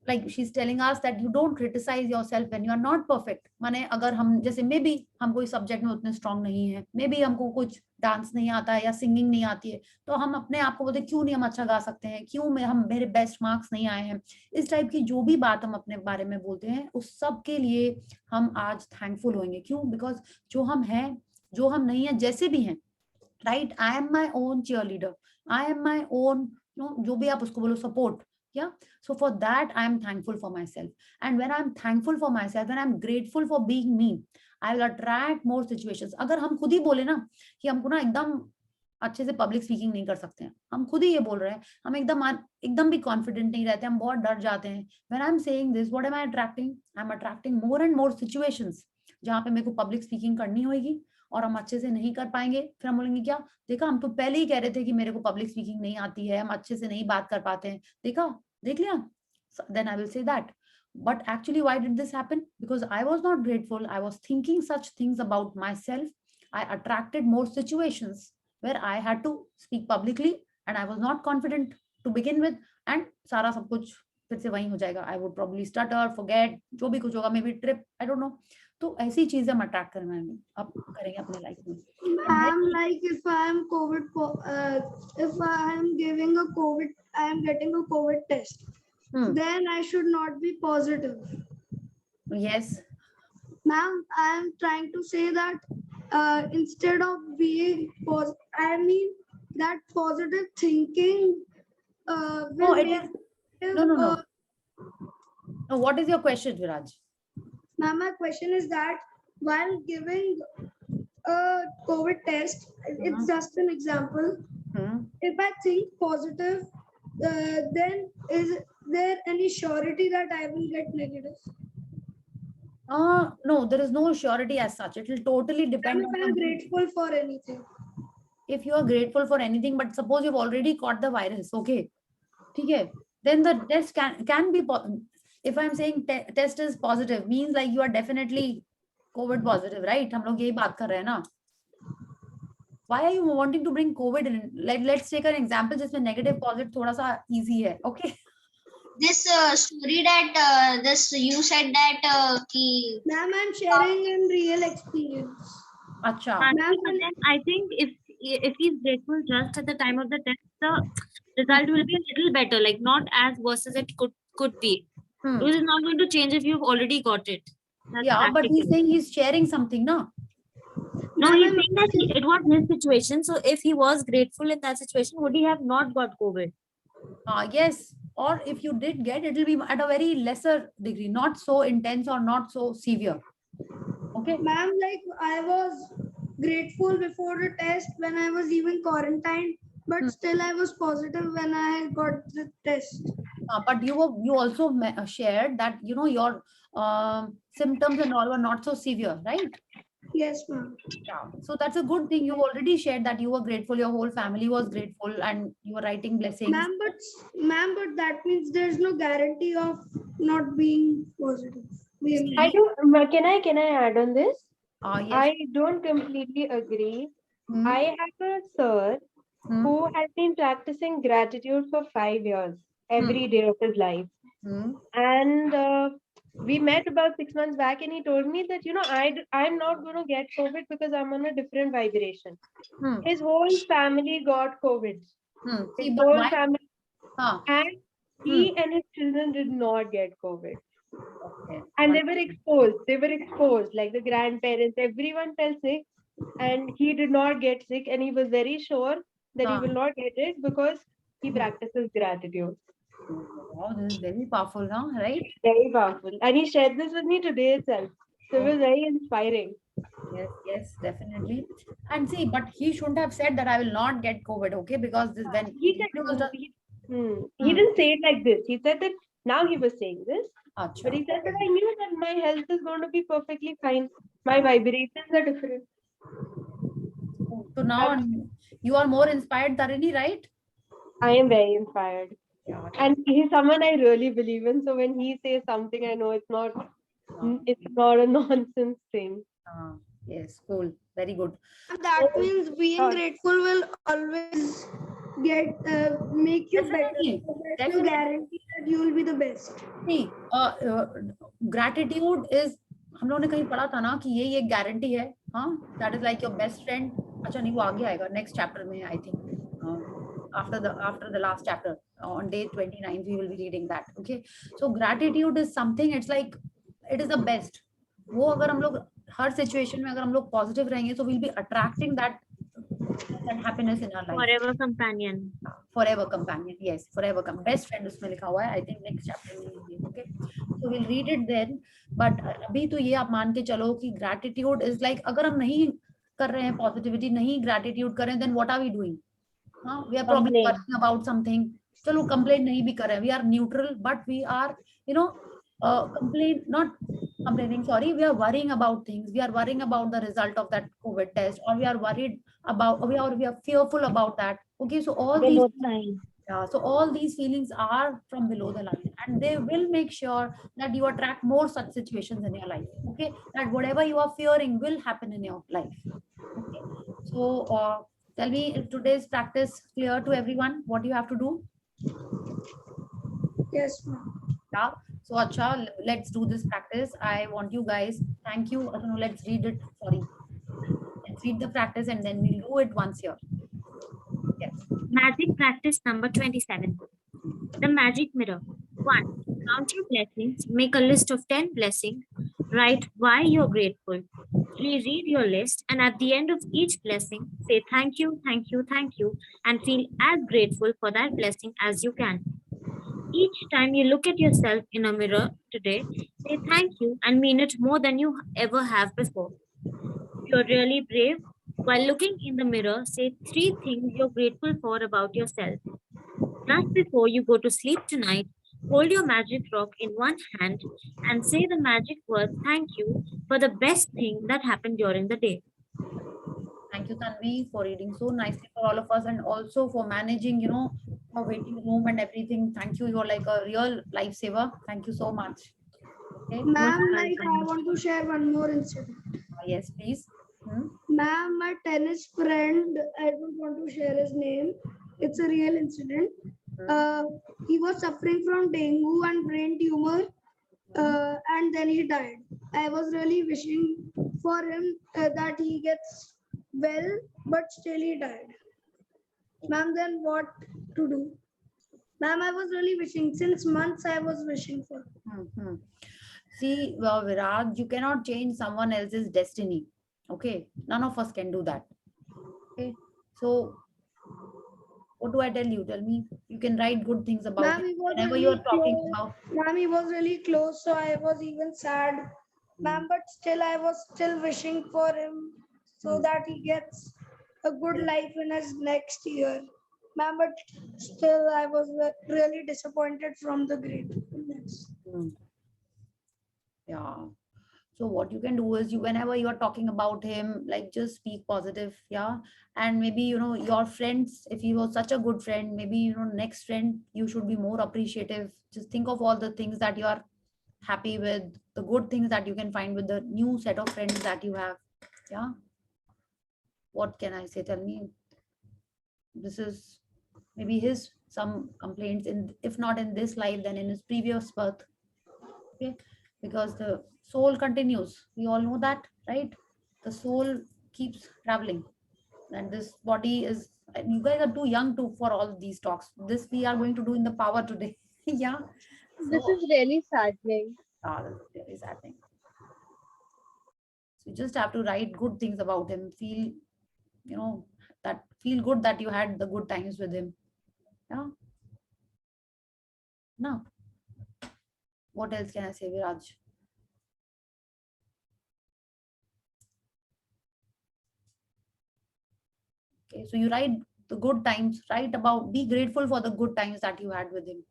like she's telling us that you don't criticize yourself when you are not perfect. माने अगर हम जैसे मे बी हम कोई सब्जेक्ट में उतने स्ट्रांग नहीं है, मे बी हमको कुछ डांस नहीं आता है या सिंगिंग नहीं आती है, तो हम अपने आप को बोलते हैं क्यों नहीं हम अच्छा गा सकते हैं, क्यों मेरे बेस्ट मार्क्स नहीं आए हैं. इस टाइप की जो भी बात हम अपने बारे में बोलते हैं, उस सब के लिए हम आज थैंकफुल होंगे. क्यों? बिकॉज जो हम हैं, जो हम नहीं है, जैसे भी हैं, right, I am my own cheer leader, I am my own, जो भी आप उसको बोलो, support. Yeah, so for that I am thankful for myself, and when I'm thankful for myself, when I'm grateful for being me, I will attract more situations. अगर हम खुद ही बोले ना कि हमको ना एकदम अच्छे से पब्लिक स्पीकिंग नहीं कर सकते हैं, हम खुद ही ये बोल रहे हैं, हम एकदम भी कॉन्फिडेंट नहीं रहते, हम बहुत डर जाते हैं. when I'm saying this, what am I attracting? I'm attracting more and more situations जहाँ पे मेरे को पब्लिक स्पीकिंग करनी होगी और हम अच्छे से नहीं कर पाएंगे. फिर हम बोलेंगे क्या, देखा हम तो पहले ही कह रहे थे कि मेरे को पब्लिक स्पीकिंग नहीं आती है, हम अच्छे से नहीं बात कर पाते हैं, देखा, देख लिया. Then I will say that. But actually, why did this happen? Because I was not grateful. I was thinking such things about myself. I attracted more situations where I had to speak publicly, and I was not confident to begin with. And सारा सब कुछ फिर से वहीं हो जाएगा. I would probably stutter, forget, जो भी कुछ होगा, maybe trip, I don't know. तो ऐसी चीजें हम अट्रैक्ट करना अब करेंगे अपने लाइफ में. I'm like, if I am if I am giving a COVID, I am getting a COVID test, then I should not be positive. Yes. Ma'am, I am trying to say that instead of being positive, I mean that positive thinking will make No. No, what is your question, Viraj? Ma'am, my question is that while giving a COVID test, it's just an example. If I think positive, then is there any surety that I will get negative? No, there is no surety as such. It will totally depend on. I'm grateful for anything. If you are grateful for anything, but suppose you've already caught the virus, okay, then the test can be. If I'm saying test is positive, means like you are definitely COVID positive, right? हम लोग यही बात कर रहे हैं ना. Why are you wanting to bring COVID in? Let's take an example जिसमें negative positive थोड़ा सा easy है, okay? This story that you said that Ma'am, I'm sharing in real experience. Acha. I think if he's grateful just at the time of the test, the result will be a little better, like not as worse as it could be. It is not going to change if you've already got it. That's yeah, but he's saying he's sharing something, no? No, he's saying that it was his situation. So if he was grateful in that situation, would he have not got COVID? Yes. Or if you did get, it will be at a very lesser degree, not so intense or not so severe. Okay. Ma'am, like I was grateful before the test when I was even quarantined, but still I was positive when I got the test. But you also shared that your symptoms and all were not so severe, right? Yes, ma'am. Yeah. So that's a good thing. You already shared that you were grateful, your whole family was grateful, and you were writing blessings. But that means there's no guarantee of not being positive. I do. Can I add on this? Yes. I don't completely agree. Hmm. I have a sir who has been practicing gratitude for 5 years, every day of his life. And we met about 6 months back, and he told me that I'm not going to get COVID because I'm on a different vibration. His whole family got COVID. His See, but whole why? family, and he and his children did not get COVID. Okay. And they were exposed. They were exposed. Like the grandparents, everyone fell sick, and he did not get sick. And he was very sure that he will not get it because he practices gratitude. Wow, this is very powerful, huh? Right? Very powerful. And he shared this with me today itself. So it was very inspiring. Yes, yes, definitely. And see, but he shouldn't have said that I will not get COVID, okay? Because this when He didn't say it like this. He said that now he was saying this. Achha. But he said that I knew that my health is going to be perfectly fine. My vibrations are different. So now you are more inspired, Tarini, right? I am very inspired. Yeah. And he's someone I really believe in. So when he says something, I know it's not a nonsense thing. Yes, cool. Very good. And that means being grateful will always make you better. There's no guarantee that you will be the best. See, gratitude is, हम लोगों ने कहीं पढ़ा था ना कि ये एक गारंटी है, हाँ, that is like your best friend. अच्छा नहीं, वो आगे आएगा next chapter में, I think after the last chapter on day 29 we will be reading that. Okay, so gratitude is something, it's like it is the best. वो अगर हम लोग हर situation में अगर हम लोग positive रहेंगे, so we'll be attracting that happiness in our life. Forever companion. Forever companion, yes, forever best friend उसमें लिखा हुआ है, I think next chapter में. Okay, so we'll read it then. But अभी तो ये आप मान के चलो कि gratitude is like, अगर हम नहीं कर रहे हैं positivity, नहीं gratitude कर रहे हैं, then what are we doing? We are probably worrying about something. चलो complain नहीं भी कर रहे हैं, we are neutral, but we are not complaining, sorry, we are worrying about things. We are worrying about the result of that COVID test, or we are worried about, we are fearful about that. Okay, so all these feelings are from below the line, and they will make sure that you attract more such situations in your life. Okay, that whatever you are fearing will happen in your life. Okay, so tell me, if today's practice clear to everyone, what you have to do? Yes, ma'am. Yeah. So Acha, let's do this practice. I want you guys, thank you. Let's read it. Sorry. Let's read the practice and then we'll do it once here. Yes. Magic practice number 27. The magic mirror. 1. Count your blessings. Make a list of 10 blessings. Write why you're grateful. Reread your list, and at the end of each blessing, say thank you, thank you, thank you, and feel as grateful for that blessing as you can. Each time you look at yourself in a mirror today, say thank you and mean it more than you ever have before. You're really brave. While looking in the mirror, say 3 things you're grateful for about yourself. Just before you go to sleep tonight, hold your magic rock in one hand and say the magic word thank you for the best thing that happened during the day. Thank you, Tanvi, for reading so nicely for all of us, and also for managing, a waiting room and everything. Thank you. You're like a real lifesaver. Thank you so much. Okay. Ma'am, I want to share one more incident. Yes, please. Ma'am, my tennis friend, I don't want to share his name. It's a real incident. He was suffering from dengue and brain tumor, and then he died. I was really wishing for him that he gets well, but still he died. Ma'am, then what to do? Ma'am, I was really wishing. Since months I was wishing for. See, Viraj, you cannot change someone else's destiny. Okay, none of us can do that. Okay, so what do I tell you? Tell me. You can write good things about it whenever really you're talking about. Ma'am, he was really close, so I was even sad. Ma'am, but still I was still wishing for him so that he gets a good life in his next year. Ma'am, but still I was really disappointed from the gratefulness. Yeah. So what you can do is, whenever you are talking about him, like, just speak positive. Yeah. And maybe, your friends, if he was such a good friend, maybe, next friend, you should be more appreciative. Just think of all the things that you are happy with, the good things that you can find with the new set of friends that you have. Yeah. What can I say? Tell me. This is maybe his some complaints, if not in this life, then in his previous birth. Okay. Because the soul continues. We all know that, right? The soul keeps traveling, and this body is, and you guys are too young for all these talks. This we are going to do in the power today. Yeah. This So, is really saddening. this is really sad thing. So you just have to write good things about him. Feel, that feel good that you had the good times with him. Yeah. Now, what else can I say, Viraj? Okay, so you write the good times, be grateful for the good times that you had with him.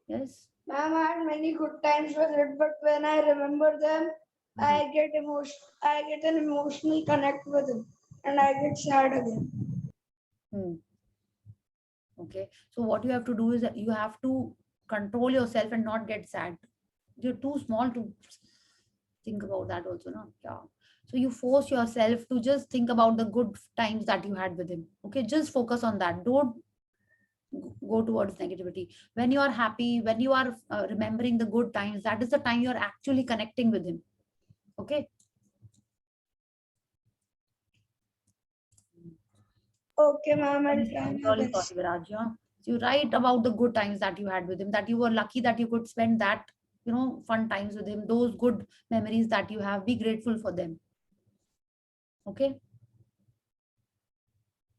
Yes. Ma'am, I had many good times with it, but when I remember them, I get an emotional connect with him, and I get sad again. Okay, so what you have to do is that you have to control yourself and not get sad. You're too small to think about that also, no? Yeah. So you force yourself to just think about the good times that you had with him. Okay, just focus on that. Don't go towards negativity. When you are happy, when you are remembering the good times, that is the time you're actually connecting with him. Okay. Okay, ma'am. I'm really sorry, Viraj. Yeah. So you write about the good times that you had with him, that you were lucky that you could spend that, fun times with him, those good memories that you have. Be grateful for them. Okay.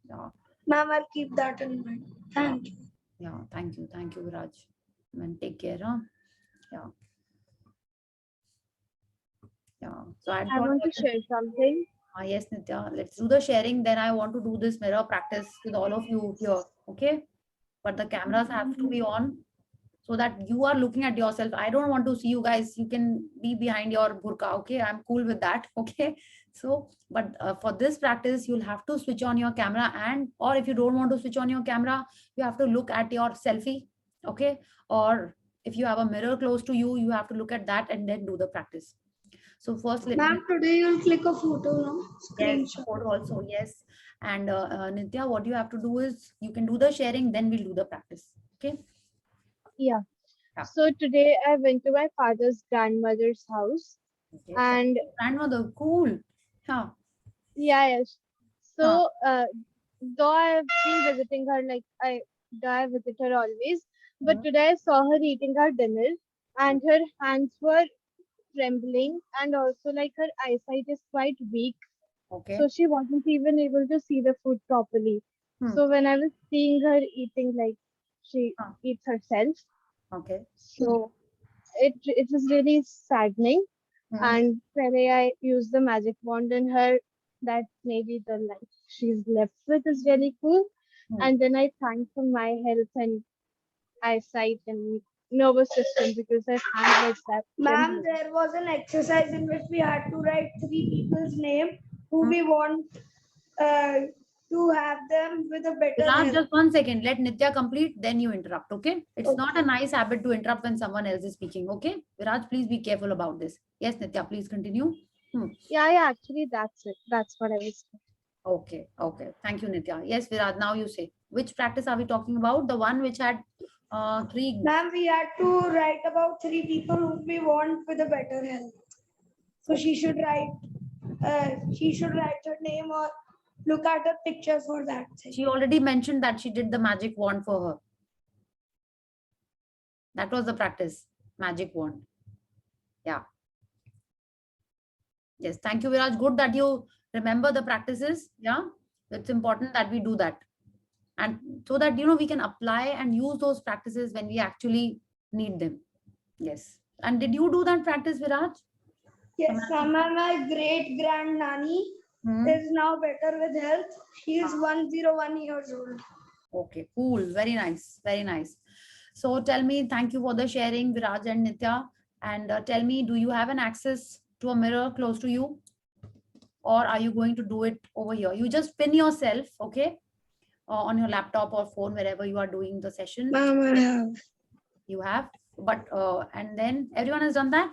Yeah. Ma'am, I'll keep that in mind. Thank you. Yeah. Thank you. Thank you, Viraj. And take care. Huh? Yeah. Yeah. So I want to share something. Yes, Nitya. Let's do the sharing. Then I want to do this mirror practice with all of you here. Okay. But the cameras have to be on, so that you are looking at yourself. I don't want to see you guys. You can be behind your burqa. Okay. I'm cool with that. Okay. So, but for this practice, you'll have to switch on your camera, or if you don't want to switch on your camera, you have to look at your selfie. Okay. Or if you have a mirror close to you, you have to look at that and then do the practice. So first, ma'am, today you'll click a photo, no? Yes, photo also, yes. And Nitya, what you have to do is, you can do the sharing, then we'll do the practice. Okay. Yeah. So today I went to my father's grandmother's house. Okay. And grandmother, cool. Yeah. Yeah, yes. So though I've been visiting her, I visit her always, but today I saw her eating her dinner, and her hands were trembling, and also like her eyesight is quite weak. Okay. So she wasn't even able to see the food properly. So when I was seeing her eating, like she eats herself. Okay. So it was really saddening. And today I used the magic wand in her, that maybe the life she's left with is really cool. And then I thanked for my health and eyesight and nervous system, because her hand was that. Ma'am, there was an exercise in which we had to write 3 people's name who we want to have them with a better health. Just 1 second. Let Nitya complete, then you interrupt. Okay. It's not a nice habit to interrupt when someone else is speaking. Okay. Viraj, please be careful about this. Yes, Nitya, please continue. Yeah, actually, that's it. That's what I was saying. Okay. Okay. Thank you, Nitya. Yes, Viraj, now you say. Which practice are we talking about? The one which had 3. Ma'am, we had to write about 3 people who we want with a better health. So she should write her name or look at a picture for that. She already mentioned that she did the magic wand for her. That was the practice. Magic wand. Yeah. Yes. Thank you, Viraj. Good that you remember the practices. Yeah. It's important that we do that. And so that, we can apply and use those practices when we actually need them. Yes. And did you do that practice, Viraj? Yes, my great grand nanny is now better with health. She is 101 years old. Okay, cool. Very nice. Very nice. So tell me, thank you for the sharing, Viraj and Nitya. And tell me, do you have an access to a mirror close to you? Or are you going to do it over here? You just pin yourself, okay? On your laptop or phone, wherever you are doing the session. Ma'am, I have. You have, but and then everyone has done that?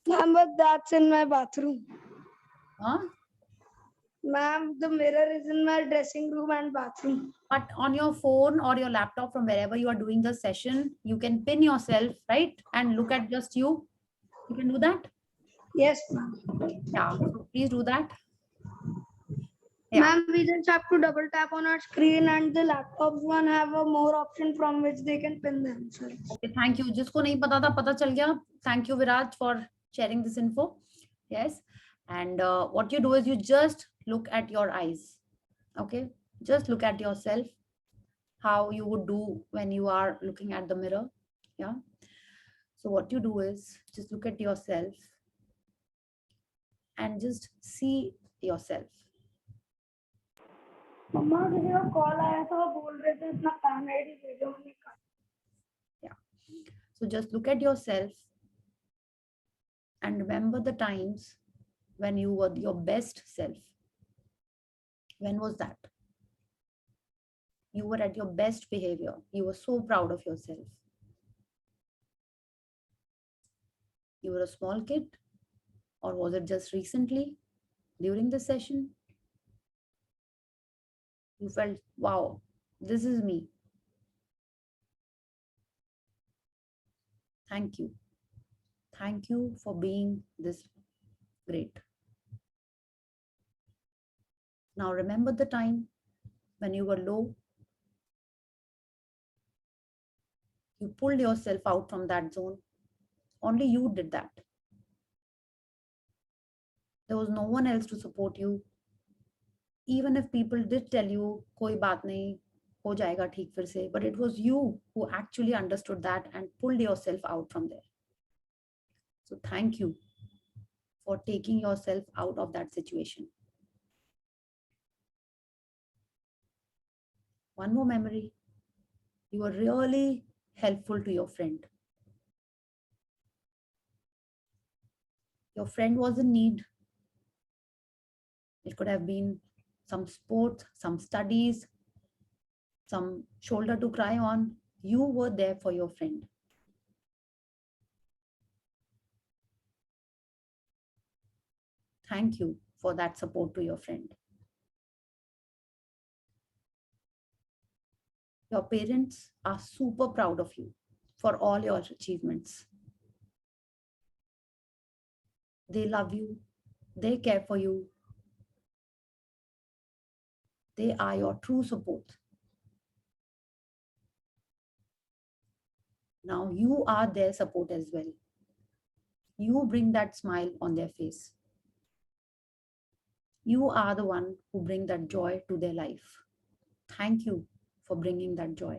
Ma'am, but that's in my bathroom. Huh? Ma'am, the mirror is in my dressing room and bathroom. But on your phone or your laptop, from wherever you are doing the session, you can pin yourself, right? And look at just you. You can do that? Yes, ma'am. Yeah, so please do that. Yeah. Ma'am, we just have to double tap on our screen, and the laptops one have a more option from which they can pin themselves. Okay, thank you. जिसको नहीं पता था पता चल गया. Thank you, Viraj, for sharing this info. Yes. And what you do is you just look at your eyes. Okay. Just look at yourself. How you would do when you are looking at the mirror. Yeah. So what you do is just look at yourself and just see yourself. मम्मा किसी का call आया था बोल रहे थे अपना pan ID भेजो मैंने कहा. Yeah. So just look at yourself and remember the times when you were your best self. When was that? You were at your best behavior. You were so proud of yourself. You were a small kid, or was it just recently during the session? You felt, wow, this is me. Thank you. Thank you for being this great. Now remember the time when you were low. You pulled yourself out from that zone. Only you did that. There was no one else to support you. Even if people did tell you, koi baat nahi, ho jayega theek fir se, but it was you who actually understood that and pulled yourself out from there. So thank you for taking yourself out of that situation. One more memory. You were really helpful to your friend. Your friend was in need. It could have been some sports, some studies, some shoulder to cry on. You were there for your friend. Thank you for that support to your friend. Your parents are super proud of you for all your achievements. They love you. They care for you. They are your true support. Now you are their support as well. You bring that smile on their face. You are the one who bring that joy to their life. Thank you for bringing that joy.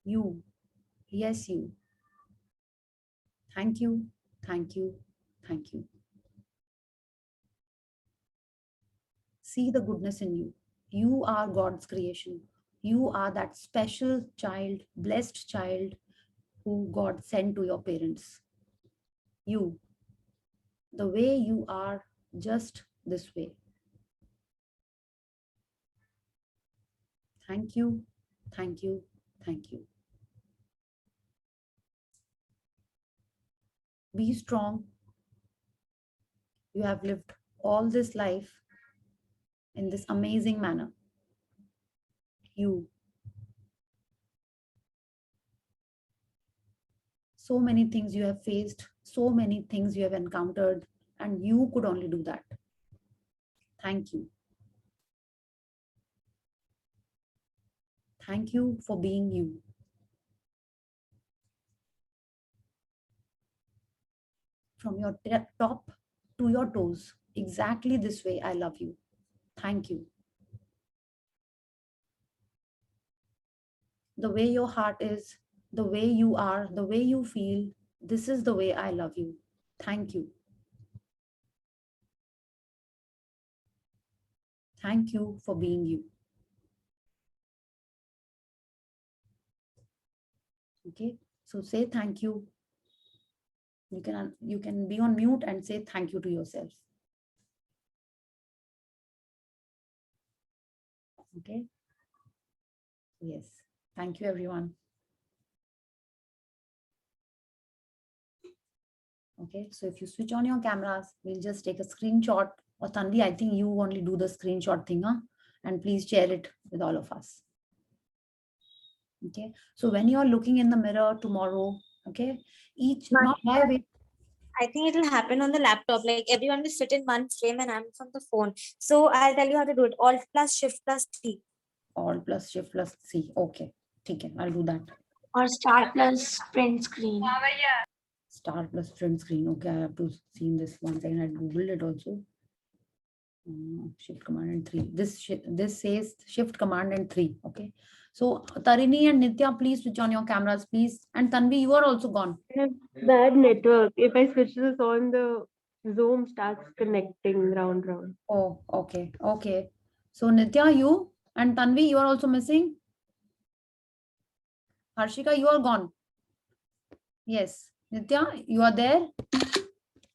You, yes, you. Thank you, thank you, thank you. See the goodness in you. You are God's creation. You are that special child, blessed child who God sent to your parents. You, the way you are, just this way. Thank you, thank you, thank you. Be strong. You have lived all this life in this amazing manner. You. So many things you have faced, so many things you have encountered, and you could only do that. Thank you. Thank you for being you. From your top to your toes, exactly this way I love you. Thank you. The way your heart is, the way you are, the way you feel, this is the way I love you. Thank you. Thank you for being you. Okay, so say thank you. You can be on mute and say thank you to yourself. Okay. Yes. Thank you, everyone. Okay, so if you switch on your cameras, we'll just take a screenshot. Or Tanvi, I think you only do the screenshot thing, huh? And please share it with all of us. Okay, so when you're looking in the mirror tomorrow, okay, I think it will happen on the laptop. Like everyone will sit in one frame and I'm from the phone. So I'll tell you how to do it. Alt plus Shift plus T. Alt plus Shift plus C. Okay, okay, I'll do that. Or Start plus print screen. Start plus print screen. Okay, I have to see this one second. I googled it also. Shift command and 3. This says Shift command and 3. Okay. So Tarini and Nitya, please switch on your cameras, please. And Tanvi, you are also gone. I have bad network. If I switch this on, the Zoom starts connecting round. Oh, okay. Okay. So Nitya, you and Tanvi, you are also missing. Harshika, you are gone. Yes. Nitya, you are there?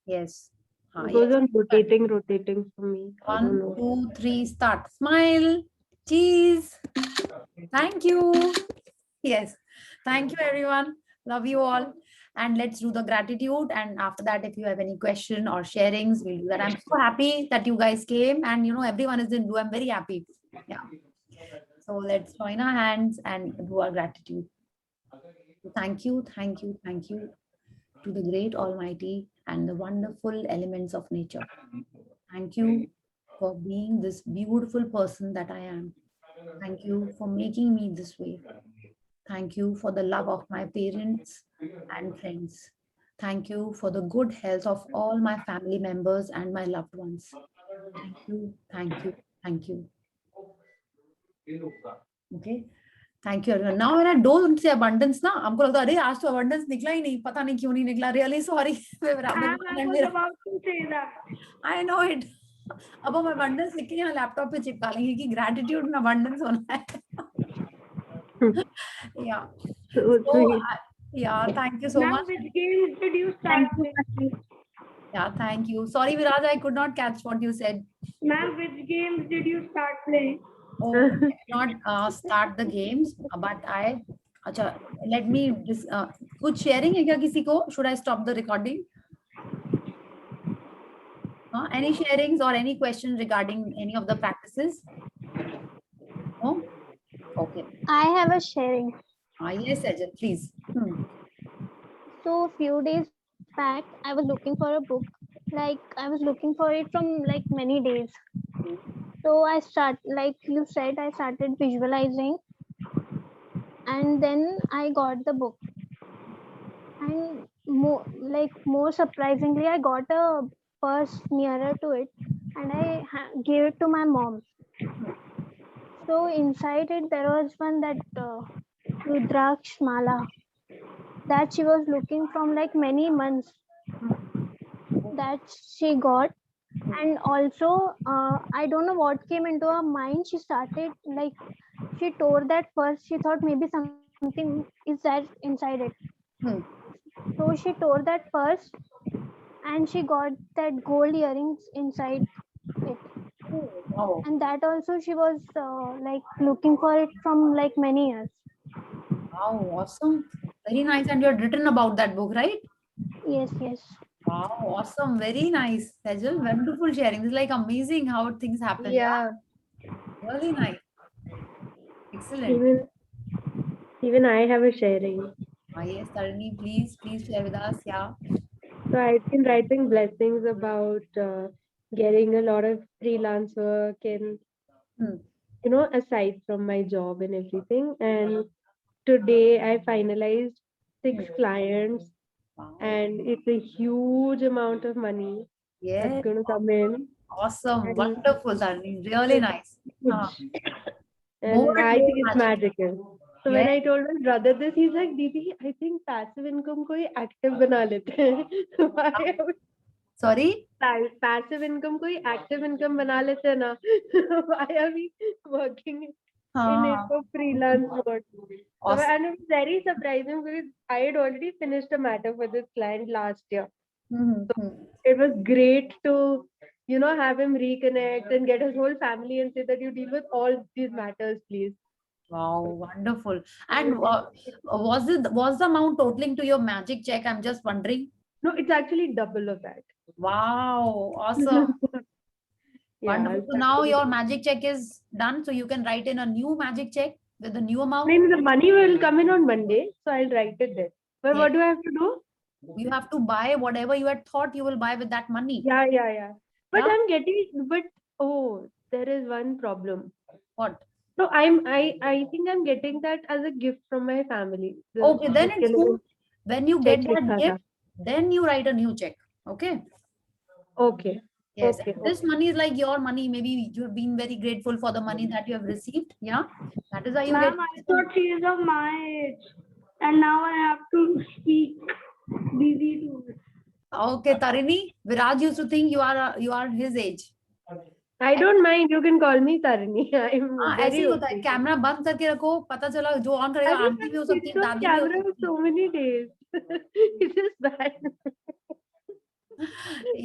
Yes. It goes on rotating for me. 1, 2, 3, start. Smile. Cheese. Thank you. Yes. Thank you, everyone. Love you all. And let's do the gratitude. And after that, if you have any question or sharings, we'll do that. I'm so happy that you guys came and everyone is in blue. I'm very happy. Yeah. So let's join our hands and do our gratitude. Thank you, thank you, thank you to the great Almighty and the wonderful elements of nature. Thank you for being this beautiful person that I am. Thank you for making me this way. Thank you for the love of my parents and friends. Thank you for the good health of all my family members and my loved ones. Thank you, thank you, thank you. Okay. Thank you, everyone. Now when I don't say abundance, na, हमको लगता है अरे आज तो abundance निकला ही नहीं, पता नहीं क्यों नहीं निकला. Really sorry. I was about to say that. I know it. अब हम abundance लिख के यहाँ लैपटॉप पे चिपका लेंगे कि gratitude में abundance होना है. Yeah. So, yeah, thank you so much. Which games did you start playing? Yeah, thank you. Sorry, Viraj, I could not catch what you said. Ma'am, which games did you start playing? Oh, I did not start the games, but I. अच्छा, let me. कुछ sharing है क्या किसी को? Should I stop the recording? Any sharings or any questions regarding any of the practices? No? Okay. I have a sharing. Yes, Ajay, please. So a few days back, I was looking for a book. Like I was looking for it from like many days. So I like you said, I started visualizing, and then I got the book. And more surprisingly, I got a purse nearer to it, and I gave it to my mom. So inside it, there was one that Rudraksh Mala that she was looking from like many months that she got. And also I don't know what came into her mind. She started like she tore that purse. She thought maybe something is that inside it. So she tore that purse and she got that gold earrings inside it. Wow. And that also she was like looking for it from like many years. Wow, awesome. Very nice. And you had written about that book, right? Yes. Wow, awesome. Very nice. Sejal, wonderful sharing. It's like amazing how things happen. Yeah. Really nice. Excellent. Even I have a sharing. Yes, Tarini, please share with us. Yeah. So I've been writing blessings about getting a lot of freelance work and, aside from my job and everything. And today I finalized 6 clients. Wow. And it's a huge amount of money that's going to come in. Awesome. And wonderful, Tarini. Really nice. And I think it's magical. So when I told my brother this, he's like, Didi, I think passive income ko hi active bana lete hain. Sorry. Passive income कोई active income बना लेते हैं ना. Why are we working in it for freelance mode? So, Awesome. and it was very surprising because I had already finished a matter for this client last year. It was great to, you know, have him reconnect and get his whole family and say that you deal with all these matters, please. Wow, wonderful. And was the amount totaling to your magic check? I'm just wondering. No, it's actually double of that. Wow, awesome. Wonderful. So now your magic check is done. So you can write in a new magic check with a new amount. Maybe the money will come in on Monday, so I'll write it there. But what do I have to do? You have to buy whatever you had thought you will buy with that money. Yeah. But Yeah? I'm getting, there is one problem. What? So I think I'm getting that as a gift from my family. Okay, then it's cool. When you get that gift, then you write a new check. Okay. Okay. Yes. Okay. This money is like your money. Maybe you have been very grateful for the money that you have received. Yeah. That is why you get. Ma'am, I thought she is of my age, and now I have to speak busy to her. Okay, Tarini. Viraj used to think you are his age. I don't mind. You can call me Tarini. I'm ऐसे ही very होता है. Camera बंद करके रखो. पता चला जो on करेगा आंटी भी हो सकती है, दादी भी हो camera for सकती है. so many days. It's just bad.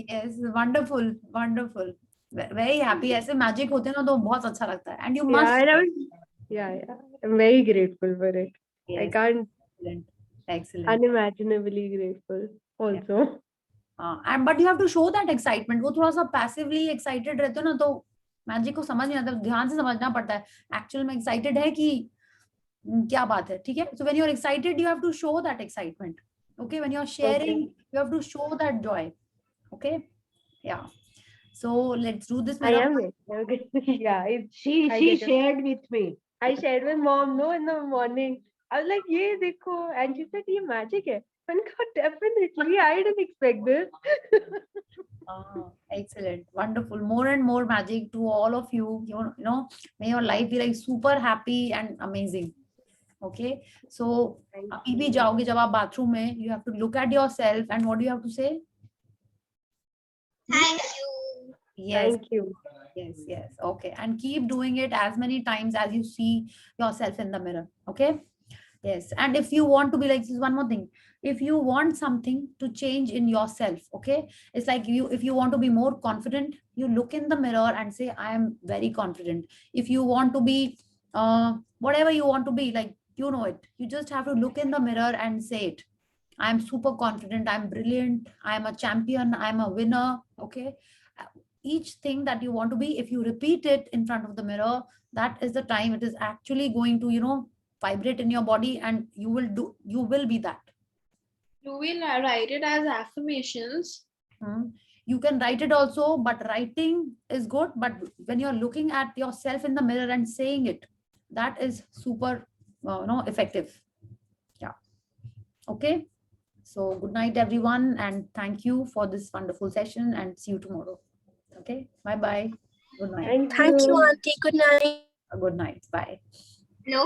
Yes, wonderful, wonderful. Very happy. ऐसे magic होते हैं ना तो बहुत अच्छा लगता है. And you must. Yeah. I'm very grateful for it. Yes. I can't. Excellent. Unimaginably grateful also. And but you have to show that excitement. वो थोड़ा सा passively excited रहते हो ना तो magic को समझ नहीं आता. ध्यान से समझना पड़ता है. Actual में excited है कि क्या बात है, ठीक है? So when you're excited, you have to show that excitement. Okay, when you're sharing, you have to show that joy. Okay, yeah. So let's do this. I am. Okay. Yeah, she shared with me. I shared with mom. No, in the morning. I was like, "Ye dekho," and she said, "Ye magic hai." And definitely, I didn't expect this. Excellent, wonderful. More and more magic to all of you. You know, may your life be like super happy and amazing. Okay, so अभी भी जाओगे जब आप bathroom में, you have to look at yourself and what do you have to say? Thank you. Yes. Thank you. Yes. Okay, and keep doing it as many times as you see yourself in the mirror. Okay. Yes, and if you want to be like, this is one more thing. If you want something to change in yourself, okay, it's like if you want to be more confident, you look in the mirror and say, I am very confident. If you want to be whatever you want to be, like, you know it, you just have to look in the mirror and say it. I'm super confident, I'm brilliant, I'm a champion, I'm a winner. Okay, each thing that you want to be, if you repeat it in front of the mirror, that is the time it is actually going to, you know, vibrate in your body, and you will be that. You will write it as affirmations. You can write it also, but writing is good, but when you're looking at yourself in the mirror and saying it, that is super effective. Yeah. Okay, so good night everyone, and thank you for this wonderful session, and see you tomorrow. Okay, bye bye. Good night. Thank you, Auntie. Good night. Good night. Bye. No.